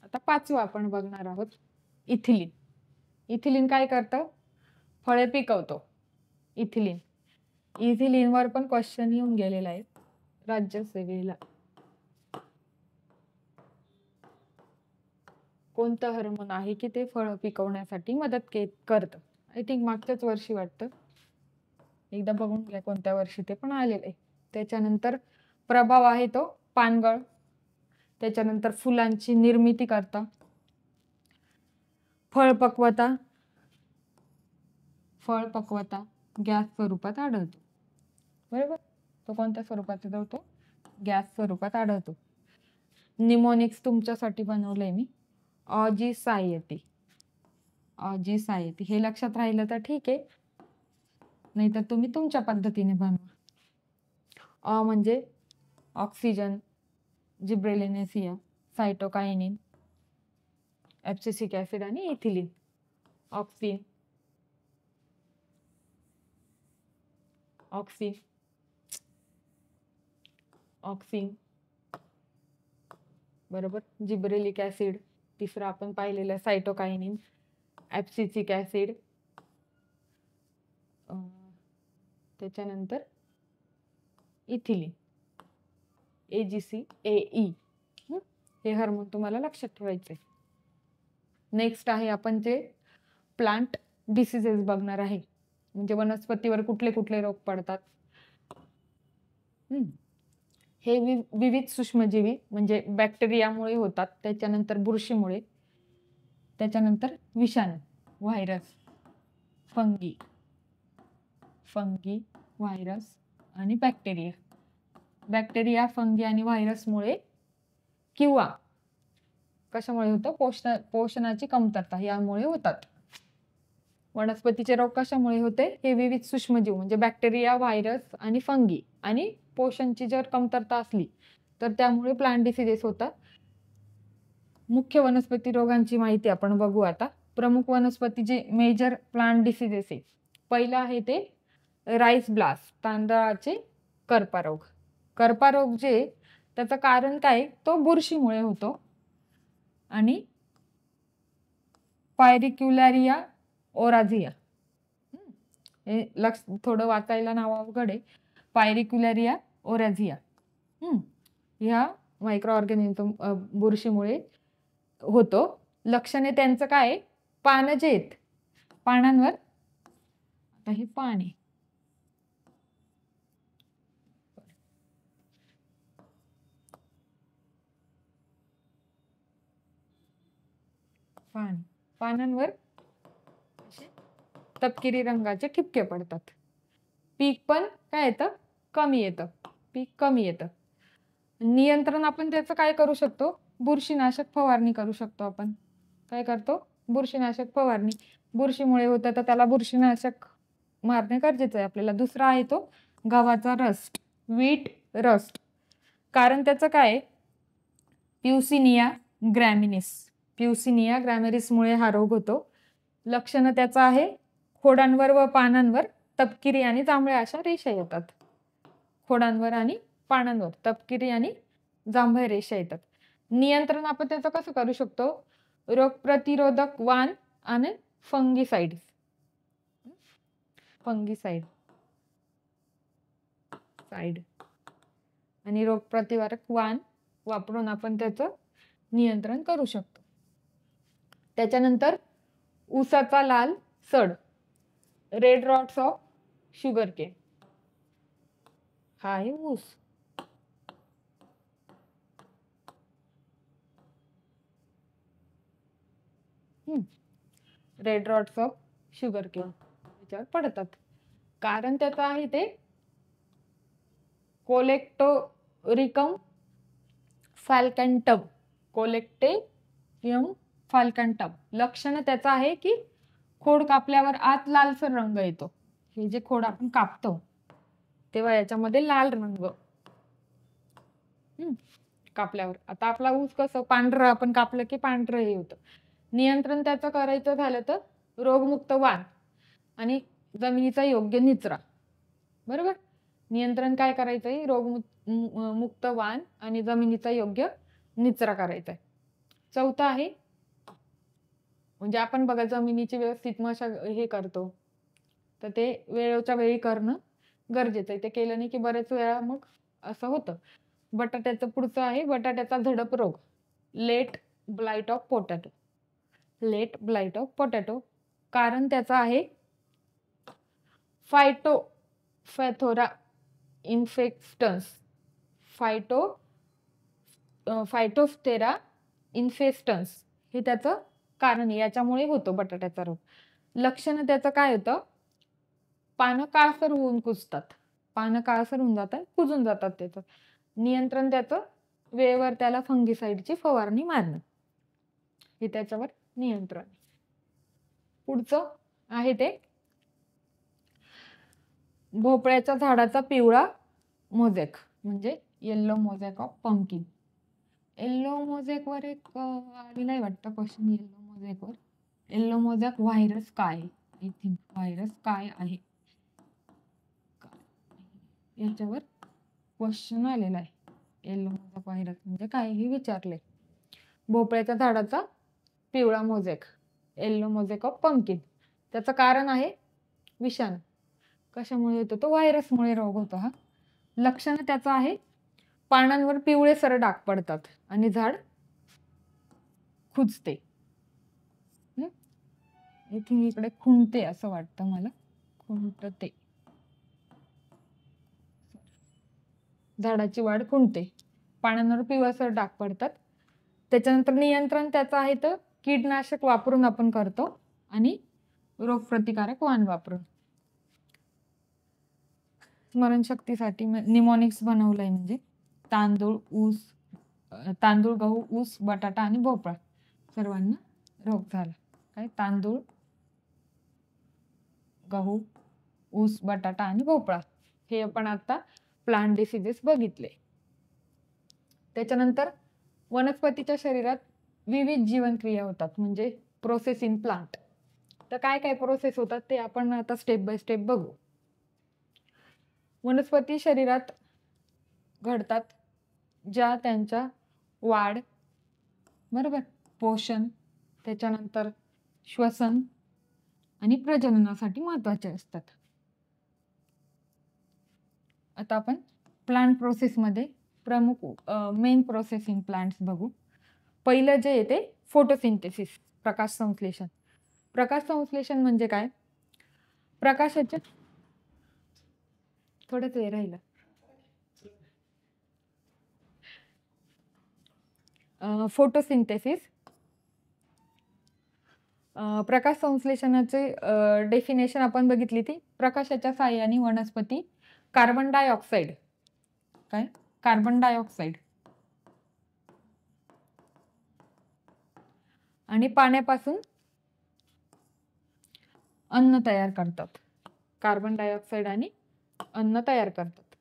आता पाचवं आपण बघणार आहोत इथिलीन. इथिलीन काय करतं? फळे पिकवतो. इथिलीनवर पण क्वेश्चन येऊन गेलेला आहे राज्यसेवेला. कोणतं हार्मोन आहे की ते फळ पिकवण्यासाठी मदत करतं? आय थिंक मागच्याच वर्षी वाटतं, एकदा बघून घ्या कोणत्या वर्षी ते पण आलेलं आहे. त्याच्यानंतर प्रभाव आहे तो पानगळ. त्याच्यानंतर फुलांची निर्मिती करता. फळपक्वता गॅस स्वरूपात आढळतो. बरोबर. तो कोणत्या स्वरूपात आढळतो? गॅस स्वरूपात आढळतो. निमोनिक्स तुमच्यासाठी बनवलंय मी. ऑजिसायटी. हे लक्षात राहिलं तर ठीक आहे, नाहीतर तुम्ही तुमच्या पद्धतीने बनवा. म्हणजे ऑक्सिजन, जिब्रेलिनेसिया, सायटोकायनिन, ऍब्सिसिक ऍसिड आणि इथिलीन. ऑक्सिन बरोबर. Gibberellic acid. तिसरं आपण पाहिलेलं सायटोकायनिन, ऍब्सिसिक ऍसिड. त्याच्यानंतर इथिलीन, AGCAE. हे हार्मोन तुम्हाला लक्षात ठेवायचे. नेक्स्ट आहे आपण जे प्लांट डिसीजेस बघणार आहे, म्हणजे वनस्पतीवर कुठले कुठले रोग पडतात. हे विविध सूक्ष्मजीवी म्हणजे बॅक्टेरियामुळे होतात, त्याच्यानंतर बुरशीमुळे, त्याच्यानंतर विषाणू, व्हायरस, फंगी, व्हायरस आणि बॅक्टेरिया, फंगी आणि व्हायरसमुळे किंवा कशामुळे होतं? पोषणाची कमतरता यामुळे होतात. वनस्पतीचे रोग कशामुळे होते? हे विविध सूक्ष्मजीव म्हणजे बॅक्टेरिया, व्हायरस आणि फंगी आणि पोषणची जर कमतरता असली तर त्यामुळे प्लांट डिसीजेस होतात. मुख्य वनस्पती रोगांची माहिती आपण बघू आता. प्रमुख वनस्पती जे मेजर प्लांट डिसीजेस आहे, पहिलं आहे ते राईस ब्लास्ट, तांदळाचे करपारोग. करपारोग जे त्याचं कारण काय? तो बुरशीमुळे होतो. आणि पायरिक्युलॅरिया ओराझिया, हे थोडं वाचायला नाव अवघड आहे. पायरिक्युलॅरिया ओराझिया ह्या मायक्रो ऑर्गॅनिझम बुरशीमुळे होतो. लक्षणे त्यांचं काय? पानं जे आहेत, पानांवर, आता हे पान आहे, पानांवर तपकिरी रंगाचे ठिपके पडतात. पीक पण काय येतं? पीक कमी येतं. नियंत्रण आपण त्याचं काय करू शकतो? बुरशीनाशक फवारणी करू शकतो. आपण काय करतो? बुरशीनाशक फवारणी. बुरशीमुळे होतं तर त्याला बुरशीनाशक मारणे गरजेचं आहे आपल्याला. दुसरा आहे तो गव्हाचा रस्ट, व्हीट रस्ट. कारण त्याचं काय? प्युसिनिया ग्रॅमिनिसमुळे हा रोग होतो. लक्षण त्याचं आहे खोडांवर व पानांवर तपकिरी आणि जांभळ्या अशा रेषा येतात. खोडांवर आणि पानांवर तपकिरी आणि जांभळ्या रेषा येतात. नियंत्रण आपण त्याचं कसं करू शकतो? रोगप्रतिरोधक वाण आणि फंगिसाइड. साईड आणि रोगप्रतिकारक वाण वापरून आपण त्याचं नियंत्रण करू शकतो. त्याच्यानंतर ऊसाचा लाल सड, red rots of sugarcane. हा आहे ऊस. Red rots of sugarcane त्याच्यावर पडतात. कारण त्याचं आहे ते कोलेक्टोरिकम फॅल्कंटम. कोलेक्टेरियम फॅल्कंटम. लक्षण त्याचं आहे की खोड कापल्यावर आत लालसर रंग येतो. हे जे खोड आपण कापतो तेव्हा याच्यामध्ये लाल रंग कापल्यावर. आता आपला ऊस कसं पांढरं आपण कापलं की पांढरं हे होतं. नियंत्रण त्याचं करायचं झालं तर रोगमुक्त वाण आणि जमिनीचा योग्य निचरा. बरोबर. नियंत्रण काय करायचंय? रोगमुक्त वाण आणि जमिनीचा योग्य निचरा करायचा आहे. चौथा आहे म्हणजे आपण बघा जमिनीची व्यवस्थित हे करतो तर ते वेळेच्या वेळी करणं गरजेचं आहे. ते केलं नाही की बरेच वेळा मग असं होतं. बटाट्याचं पुढचं आहे बटाट्याचा झडप रोग, late blight of potato. Late blight of potato. कारण त्याचं आहे फायटोफॅथोरा इन्फेक्टन्स. फायटोफथेरा इन्फेस्टन्स हे त्याचं कारण. याच्यामुळे होतो बटाट्याचा रोग. लक्षण त्याचं काय होतं? पानं काळसर होऊन कुजतात. पानं काळसर होऊन जातात, कुजून जातात. त्याचं नियंत्रण त्याचं वेळेवर त्याला फंगिसाइडची फवारणी मारणं हे त्याच्यावर नियंत्रण. पुढचं आहे ते भोपळ्याच्या झाडाचा पिवळा मोझॅक म्हणजे yellow mosaic of pumpkin. Yellow mosaic वर एक आलेला आहे वाटतं क्वेश्चन. येल्लो मोझॅक वर येल्लो मोझॅक व्हायरस काय? आय थिंक व्हायरस काय आहे याच्यावर क्वेश्चन आलेला आहे. येल्लो मोझॅक व्हायरस म्हणजे काय हे विचारले. भोपळ्याच्या झाडाचा पिवळा mosaic, yellow mosaic of pumpkin. त्याचं कारण आहे विषाणू. कशामुळे होतो? तो व्हायरसमुळे रोग होतो हा. लक्षण त्याचं आहे पानांवर पिवळेसर डाग पडतात आणि झाड खुजते. इकडे खुंटते असं वाटतं मला. खुंटते. झाडाची वाढ खुंटते. पानांवर पिवळसर डाग पडतात. त्याच्यानंतर नियंत्रण त्याचं आहे तर कीटनाशक वापरून आपण करतो आणि रोगप्रतिकारक वाण वापरून. स्मरणशक्तीसाठी निमोनिक्स बनवलंय म्हणजे तांदूळ, गहू, ऊस, बटाटा आणि भोपळा सर्वांना रोग झाला. काय? तांदूळ, गहू, ऊस, बटाटा आणि भोपळा हे आपण आता प्लांट डिसीजेस बघितले. त्याच्यानंतर वनस्पतीच्या शरीरात विविध जीवनक्रिया होतात म्हणजे प्रोसेस इन प्लांट. तर काय काय प्रोसेस होतात ते आपण आता स्टेप बाय स्टेप बघू. वनस्पती शरीरात घडतात ज्या त्यांच्या वाढ, बरोबर, पोषण, त्याच्यानंतर श्वसन आणि प्रजननासाठी महत्वाचे असतात. आता आपण प्लांट प्रोसेसमध्ये प्रमुख मेन प्रोसेस इन प्लांट्स बघू. पहिलं जे येते फोटोसिंथेसिस, प्रकाश संश्लेषण. प्रकाश संश्लेषण म्हणजे काय? प्रकाशाच्या थोडंच वेळ राहिलं. फोटोसिंथेसिस. प्रकाश संश्लेषणाचे डेफिनेशन आपण बघितली ती प्रकाशाच्या साहाय्याने वनस्पती कार्बन डायऑक्साईड आणि पाण्यापासून अन्न तयार करतात. कार्बन डायऑक्साईड आणि अन्न तयार करतात.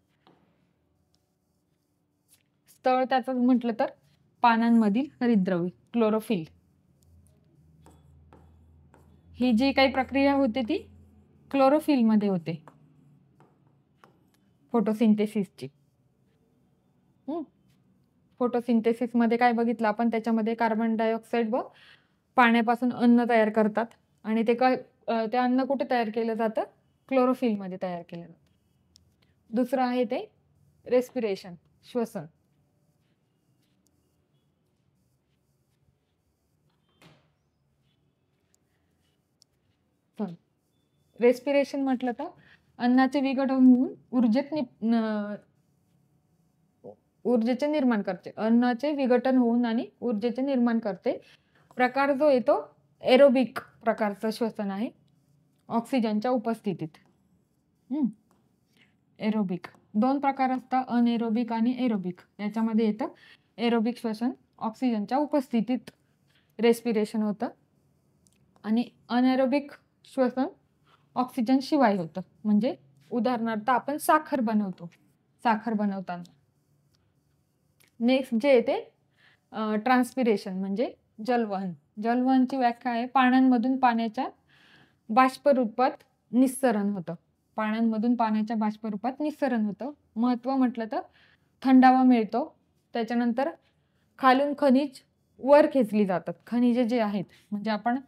स्थळ त्याचं म्हटलं तर पानांमधील हरितद्रव्य क्लोरोफिल. ही जी काही प्रक्रिया होते ती क्लोरोफिल मध्ये होते फोटोसिंथेसिसची. फोटोसिंथेसिस मध्ये काय बघितलं आपण? त्याच्यामध्ये कार्बन डायऑक्साईड व पाण्यापासून अन्न तयार करतात आणि ते अन्न कुठे तयार केलं जातं? क्लोरोफिल मध्ये तयार केलं जातं. दुसरं आहे ते रेस्पिरेशन श्वसन. रेस्पिरेशन म्हटलं तर अन्नाचे विघटन होऊन ऊर्जेचे निर्माण करते. अन्नाचे विघटन होऊन आणि ऊर्जेचे निर्माण करते. प्रकार जो येतो एरोबिक प्रकारचं श्वसन आहे, ऑक्सिजनच्या उपस्थितीत. एरोबिक 2 प्रकार असतात, अनएरोबिक आणि एरोबिक. याच्यामध्ये येतं एरोबिक श्वसन, ऑक्सिजनच्या उपस्थितीत रेस्पिरेशन होतं, आणि अनएरोबिक श्वसन ऑक्सिजन शिवाय होतं. म्हणजे उदाहरणार्थ आपण साखर बनवताना. नेक्स्ट जे येते ट्रान्सपिरेशन म्हणजे जलवहन. जलवहनची व्याख्या आहे पाण्यामधून पाण्याच्या बाष्परूपात निस्सरण होतं. महत्व म्हटलं तर थंडावा मिळतो. त्याच्यानंतर खालून खनिज वर खेचली जातात. खनिजे जे आहेत म्हणजे आपण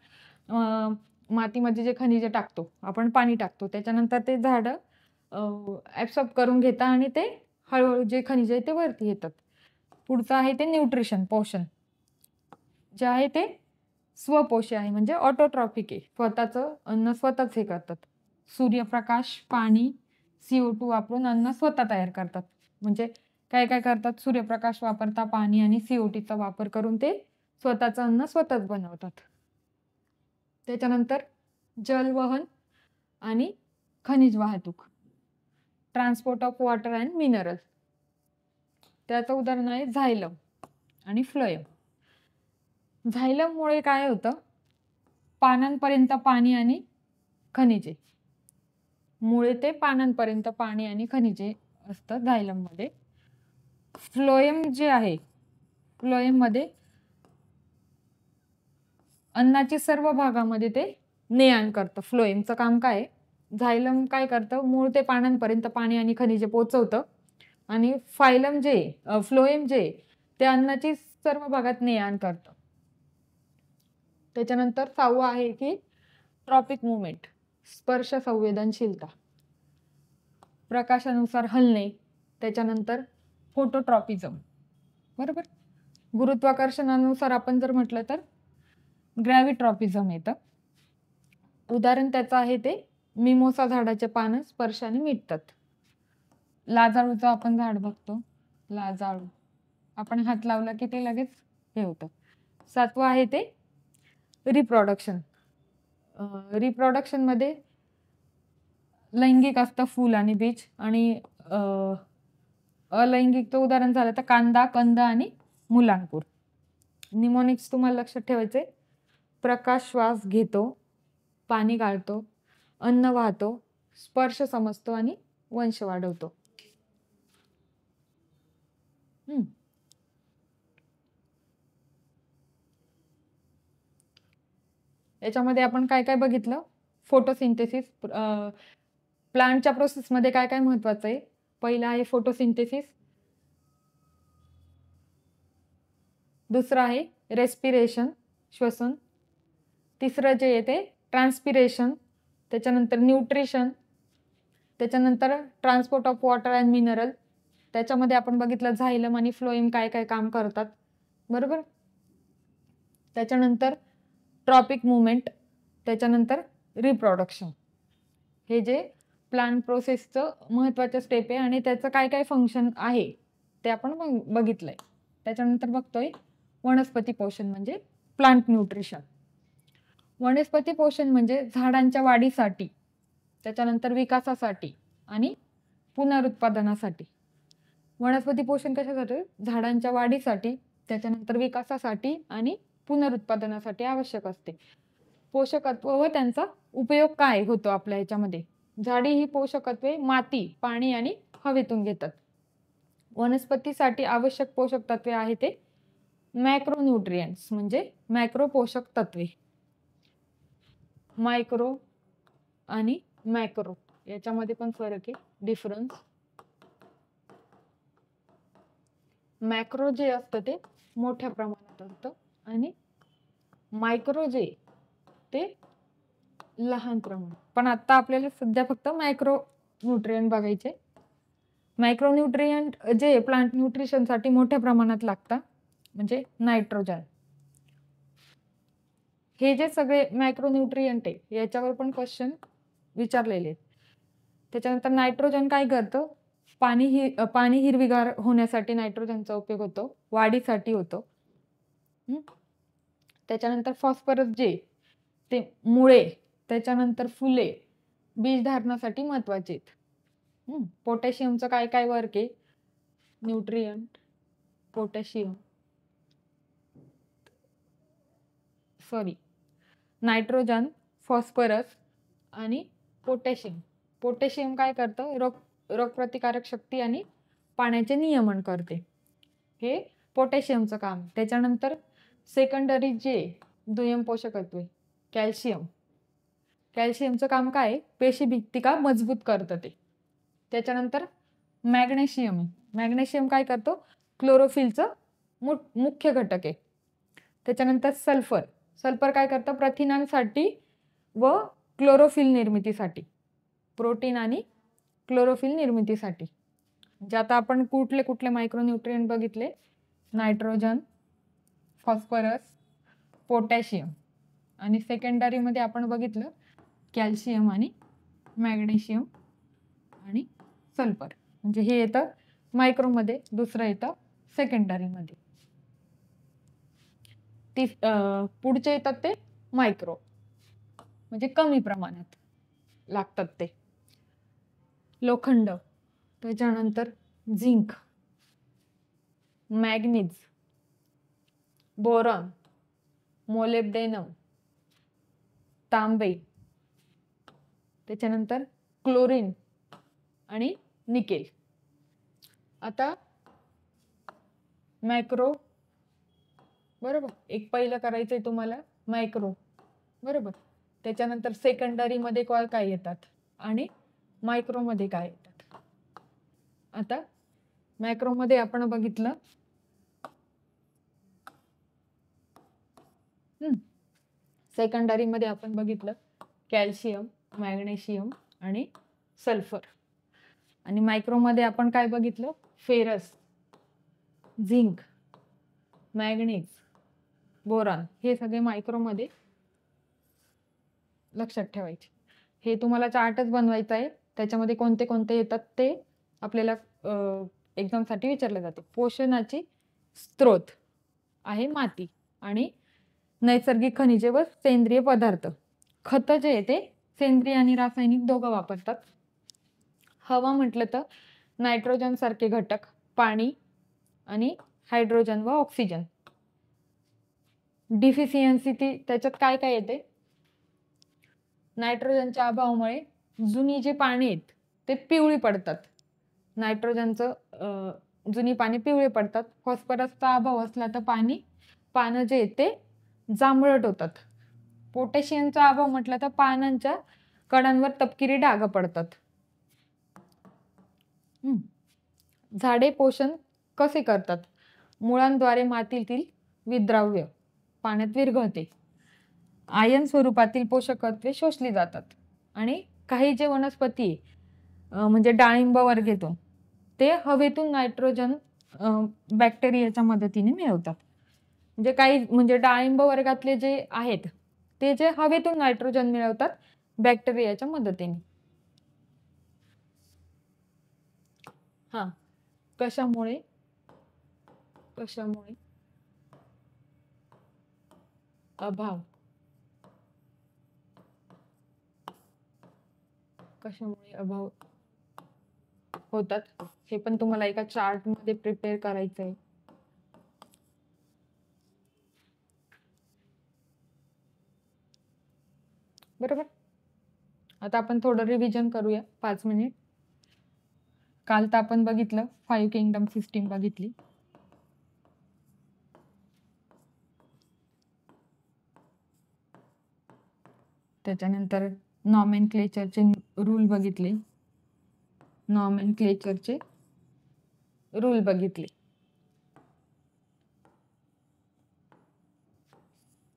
मातीमध्ये जे खनिजे टाकतो, आपण पाणी टाकतो, त्याच्यानंतर ते झाडं ॲब्सॉर्ब करून घेतात आणि ते हळूहळू जे खनिजे आहे ते वरती येतात. पुढचं आहे ते न्यूट्रिशन, पोषण. जे आहे ते स्वपोषी आहे म्हणजे ऑटोट्रॉफिक आहे. स्वतःचं अन्न स्वतःच हे करतात. सूर्यप्रकाश, पाणी, CO2 वापरून अन्न स्वतः तयार करतात. म्हणजे काय काय करतात, सूर्यप्रकाश वापरता, पाणी आणि CO2चा वापर करून ते स्वतःचं अन्न स्वतःच बनवतात. त्याच्यानंतर जलवहन आणि खनिज वाहतूक, transport of water and mineral. त्याचं उदाहरण आहे झायलम आणि फ्लोएम. झायलममुळे काय होतं, पानांपर्यंत पाणी आणि खनिजे, मुळे ते पानांपर्यंत पाणी आणि खनिजे असतं झायलममध्ये. फ्लोएम जे आहे, फ्लोएममध्ये अन्नाची सर्व भागामध्ये ते ने-आण करतं. फ्लोएमचं काम काय आहे, झायलम काय करतं, मूळ ते पानांपर्यंत पाणी आणि खनिजे पोचवतं, आणि फ्लोएम जे ते अन्नाची सर्व भागात ने-आण करतं. त्याच्यानंतर 6वं आहे की ट्रॉपिक मुवमेंट, स्पर्श संवेदनशीलता, प्रकाशानुसार हलणे. त्याच्यानंतर फोटोट्रॉपिझम, बरोबर. गुरुत्वाकर्षणानुसार आपण जर म्हटलं तर ग्रॅव्हिट्रॉपिझम येतं. उदाहरण त्याचं आहे ते मिमोसा झाडाचे पानं स्पर्शाने मिटतात. लाजाळूचं आपण झाड बघतो, लाजाळू, आपण हात लावला की ते लगेच हे होतं. 7वं आहे ते रिप्रोडक्शन. रिप्रोडक्शनमध्ये लैंगिक असतं फूल आणि बीज, आणि अलैंगिकचं उदाहरण झालं तर कांदा, कंद आणि मुलांकुर. निमोनिक्स तुम्हाला लक्षात ठेवायचे, प्रकाश श्वास घेतो, पाणी गाळतो, अन्न वाहतो, स्पर्श समजतो आणि वंश वाढवतो. याच्यामध्ये आपण काय काय बघितलं, फोटोसिंथेसिस. प्लांटच्या प्रोसेसमध्ये काय काय महत्वाचं आहे, पहिलं आहे फोटोसिंथेसिस, दुसरं आहे रेस्पिरेशन श्वसन, तिसरं जे आहे ते ट्रान्सपिरेशन, त्याच्यानंतर न्यूट्रिशन, त्याच्यानंतर transport of water and mineral. त्याच्यामध्ये आपण बघितलं झायलम आणि फ्लोएम काय काय काम करतात, बरोबर. त्याच्यानंतर ट्रॉपिक मुवमेंट, त्याच्यानंतर रिप्रोडक्शन. हे जे प्लांट प्रोसेसचं महत्त्वाचं स्टेप आहे आणि त्याचं काय काय फंक्शन आहे ते आपण बघितलंय. त्याच्यानंतर बघतोय वनस्पती पोषण म्हणजे प्लांट न्यूट्रिशन. वनस्पती पोषण म्हणजे झाडांच्या वाढीसाठी, त्याच्यानंतर विकासासाठी आणि पुनरुत्पादनासाठी. वनस्पती पोषण कशासाठी, झाडांच्या वाढीसाठी, त्याच्यानंतर विकासासाठी आणि पुनरुत्पादनासाठी आवश्यक असते. पोषकत्व व त्यांचा उपयोग काय होतो आपल्या ह्याच्यामध्ये, झाडे ही पोषकत्वे माती, पाणी आणि हवेतून घेतात. वनस्पतीसाठी आवश्यक पोषक तत्वे आहे ते मॅक्रोन्यूट्रिएंट्स म्हणजे मॅक्रो पोषक तत्वे. मायक्रो आणि मॅक्रो याच्यामध्ये पण फरक आहे, डिफरन्स. मॅक्रो जे असतं ते मोठ्या प्रमाणात असतं आणि मायक्रो जे ते लहान प्रमाणात. पण आता आपल्याला सध्या फक्त मायक्रो न्यूट्रिएंट बघायचे. मायक्रोन्यूट्रियंट जे प्लांट न्यूट्रिशनसाठी मोठ्या प्रमाणात लागतात म्हणजे नायट्रोजन. हे जे सगळे मायक्रोन्यूट्रियंट आहे याच्यावर पण क्वेश्चन विचारलेले आहेत. त्याच्यानंतर नायट्रोजन काय करतं, पाणी हिरवीगार होण्यासाठी नायट्रोजनचा उपयोग होतो, वाढीसाठी होतो. त्याच्यानंतर फॉस्फरस जे ते मुळे, त्याच्यानंतर फुले, बीज धारणासाठी महत्वाचे आहेत. पोटॅशियमचं काय काय वर्क आहे, न्यूट्रियंट, पोटॅशियम, नायट्रोजन, फॉस्फरस आणि पोटॅशियम. पोटॅशियम काय करतं, रोगप्रतिकारक शक्ती आणि पाण्याचे नियमन करते, हे पोटॅशियमचं काम. त्याच्यानंतर सेकंडरी जे दुय्यम पोषक तत्वे, कॅल्शियमचं काम काय, पेशी भित्तिका मजबूत करतं ते. त्याच्यानंतर मॅग्नेशियम काय करतो, क्लोरोफिलचं मुख्य घटक आहे. त्याच्यानंतर सल्फर काय करतं, प्रथिनांसाठी व क्लोरोफिल निर्मितीसाठी, प्रोटीन आणि क्लोरोफिल निर्मितीसाठी. म्हणजे आता आपण कुठले कुठले मायक्रोन्यूट्रियंट बघितले, नायट्रोजन, फॉस्फरस, पोटॅशियम, आणि सेकंडरी मध्ये आपण बघितलं कॅल्शियम आणि मॅग्नेशियम आणि सल्फर. म्हणजे हे येतं मायक्रोमध्ये, दुसरं येतं सेकंडरीमध्ये. पुढचे येतात ते मायक्रो, म्हणजे कमी प्रमाणात लागतात ते. लोखंड, त्याच्यानंतर झिंक, मॅग्नीज, बोरॉन, मोलिब्डेनम, तांबे, त्याच्यानंतर क्लोरीन आणि निकेल. आता मॅक्रो, बरोबर, एक पहिलं करायचंय तुम्हाला मायक्रो, बरोबर. त्याच्यानंतर सेकंडरी मध्ये काय येतात आणि मायक्रो मध्ये काय येतात. आता मॅक्रो मध्ये आपण बघितलं सेकंडरी मध्ये आपण बघितलं कॅल्शियम, मॅग्नेशियम आणि सल्फर. आणि मायक्रो मध्ये आपण काय बघितलं, फेरस, झिंक, मॅग्नीज, बोरॉन. हे सगळे मायक्रो मध्ये लक्षात ठेवायचे. हे तुम्हाला चार्टच बनवायचा आहे, त्याच्यामध्ये कोणते कोणते येतात ते आपल्याला एक्झाम साठी विचारले जाते. पोषणाची स्त्रोत आहे माती आणि नैसर्गिक खनिजे व सेंद्रिय पदार्थ. खत जे आहे ते सेंद्रिय आणि रासायनिक दोघं वापरतात. हवा म्हटलं तर नायट्रोजन सारखे घटक, पाणी आणि हायड्रोजन व ऑक्सिजन. डिफिशियन्सी त्याच्यात काय काय येते, नायट्रोजनच्या अभावामुळे जुनी जी पाणी आहेत ते पिवळी पडतात, नायट्रोजनचं जुनी पाणी पिवळे पडतात. फॉस्फरसचा अभाव असला तर पानं जे आहेत ते जांभळट होतात. पोटॅशियमचा अभाव म्हटलं तर पानांच्या कडांवर तपकिरी डाग पडतात. झाडे पोषण कसे करतात, मुळांद्वारे मातीतील विद्राव्य पाण्यात विरघळते, आयन स्वरूपातील पोषक तत्वे शोषली जातात. आणि काही जे वनस्पती म्हणजे डाळिंब वर्गेतून ते हवेतून नायट्रोजन बॅक्टेरियाच्या मदतीने मिळवतात. म्हणजे काही म्हणजे डाळिंब वर्गातले जे आहेत ते जे हवेतून नायट्रोजन मिळवतात बॅक्टेरियाच्या मदतीने. कशामुळे अभाव होतात हे पण तुम्हाला एका चार्ट मध्ये प्रिपेअर करायचंय. बरोबर. आता आपण थोडं रिव्हिजन करूया 5 मिनिट. काल तर आपण बघितलं 5 किंगडम सिस्टीम बघितली. त्याच्यानंतर नॉमेनक्लेचरचे रूल बघितले,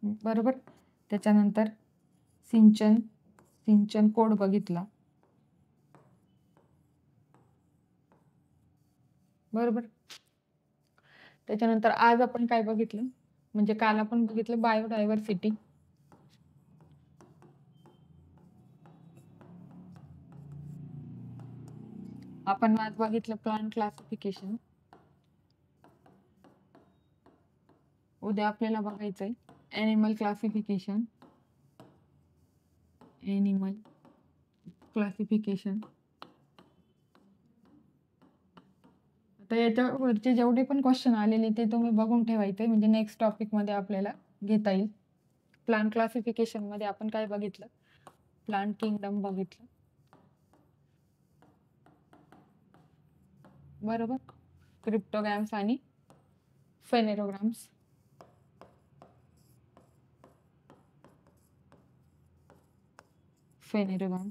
बरोबर. त्याच्यानंतर सिंचन कोड बघितला. बरोबर. त्याच्यानंतर आज आपण काय बघितलं, म्हणजे काल आपण बघितलं बायोडायव्हर्सिटी. आपण आज बघितलं प्लांट क्लासिफिकेशन. उद्या आपल्याला बघायचंय ॲनिमल क्लासिफिकेशन. Animal classification. आता याच्यावरचे जेवढे पण क्वेश्चन आलेले ते तुम्ही बघून ठेवायचे, म्हणजे नेक्स्ट टॉपिक मध्ये आपल्याला घेता येईल. प्लांट क्लासिफिकेशन मध्ये आपण काय बघितलं, प्लांट किंगडम बघितलं. बरोबर. क्रिप्टोगॅम्स आणि फेनेरोग्राम्स. फेनेरोग्राम.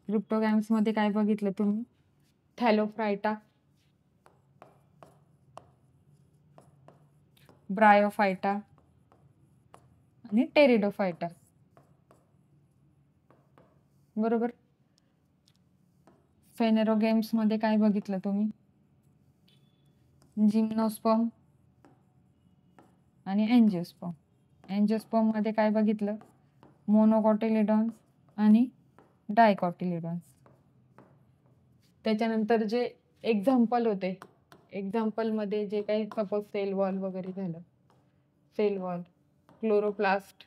क्रिप्टोगॅम्स मध्ये काय बघितलं तुम्ही, थॅलोफ्रायटा, ब्रायोफायटा आणि टेरिडोफायटा. बरोबर. फेनेरोगॅम्स मध्ये काय बघितलं तुम्ही, जिम्नोस्पर्म आणि एंजिओस्पर्म. एंजिओस्पर्म मध्ये काय बघितलं, मोनोकॉटिलिडॉन्स आणि डायकॉटिलिडॉन्स. त्याच्यानंतर जे एक्झाम्पल होते, एक्झाम्पल मध्ये जे काही सपोज सेल वॉल वगैरे झालं, cell wall, chloroplast,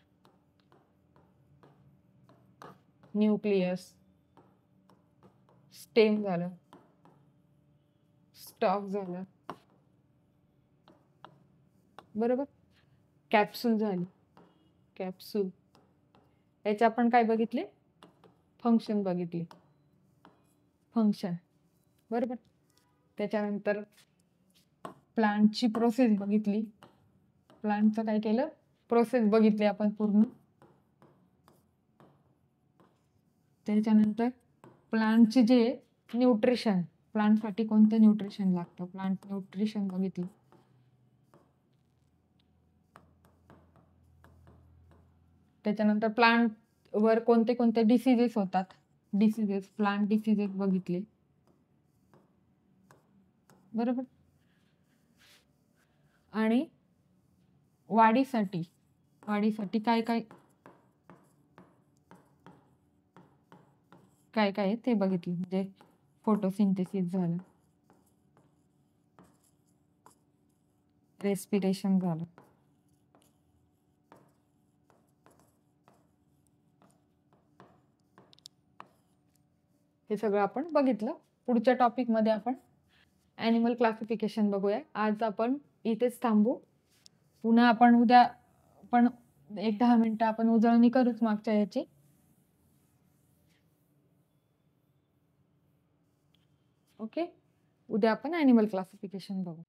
nucleus, stem झालं, स्टॉक झालं. बरोबर. कॅप्सूल झाली, कॅप्सूल. याचे आपण काय बघितले, फंक्शन बघितले, फंक्शन. बरोबर. त्याच्यानंतर प्लांटची प्रोसेस बघितली. प्लांटचं काय केलं, प्रोसेस बघितली आपण पूर्ण. त्याच्यानंतर प्लांटचे जे न्यूट्रिशन, प्लांटसाठी कोणतं न्यूट्रिशन लागतं, प्लांट न्यूट्रिशन बघितलं. त्याच्यानंतर प्लांट वर कोणते कोणते डिसीजेस होतात, डिसीजेस, प्लांट डिसीजेस बघितले. बरोबर. आणि वाढीसाठी, वाढीसाठी काय काय काय काय ते बघितलं, म्हणजे फोटोसिंथेसिस झालं, रेस्पिरेशन झालं. हे सगळं आपण बघितलं. पुढच्या टॉपिक मध्ये आपण ॲनिमल क्लासिफिकेशन बघूया. आज आपण इथेच थांबू. पुन्हा आपण उद्या पण 1-10 मिनिटं आपण उजळणी करूच मागच्या याची. ओके. उद्या आपण ॲनिमल क्लासिफिकेशन बघू.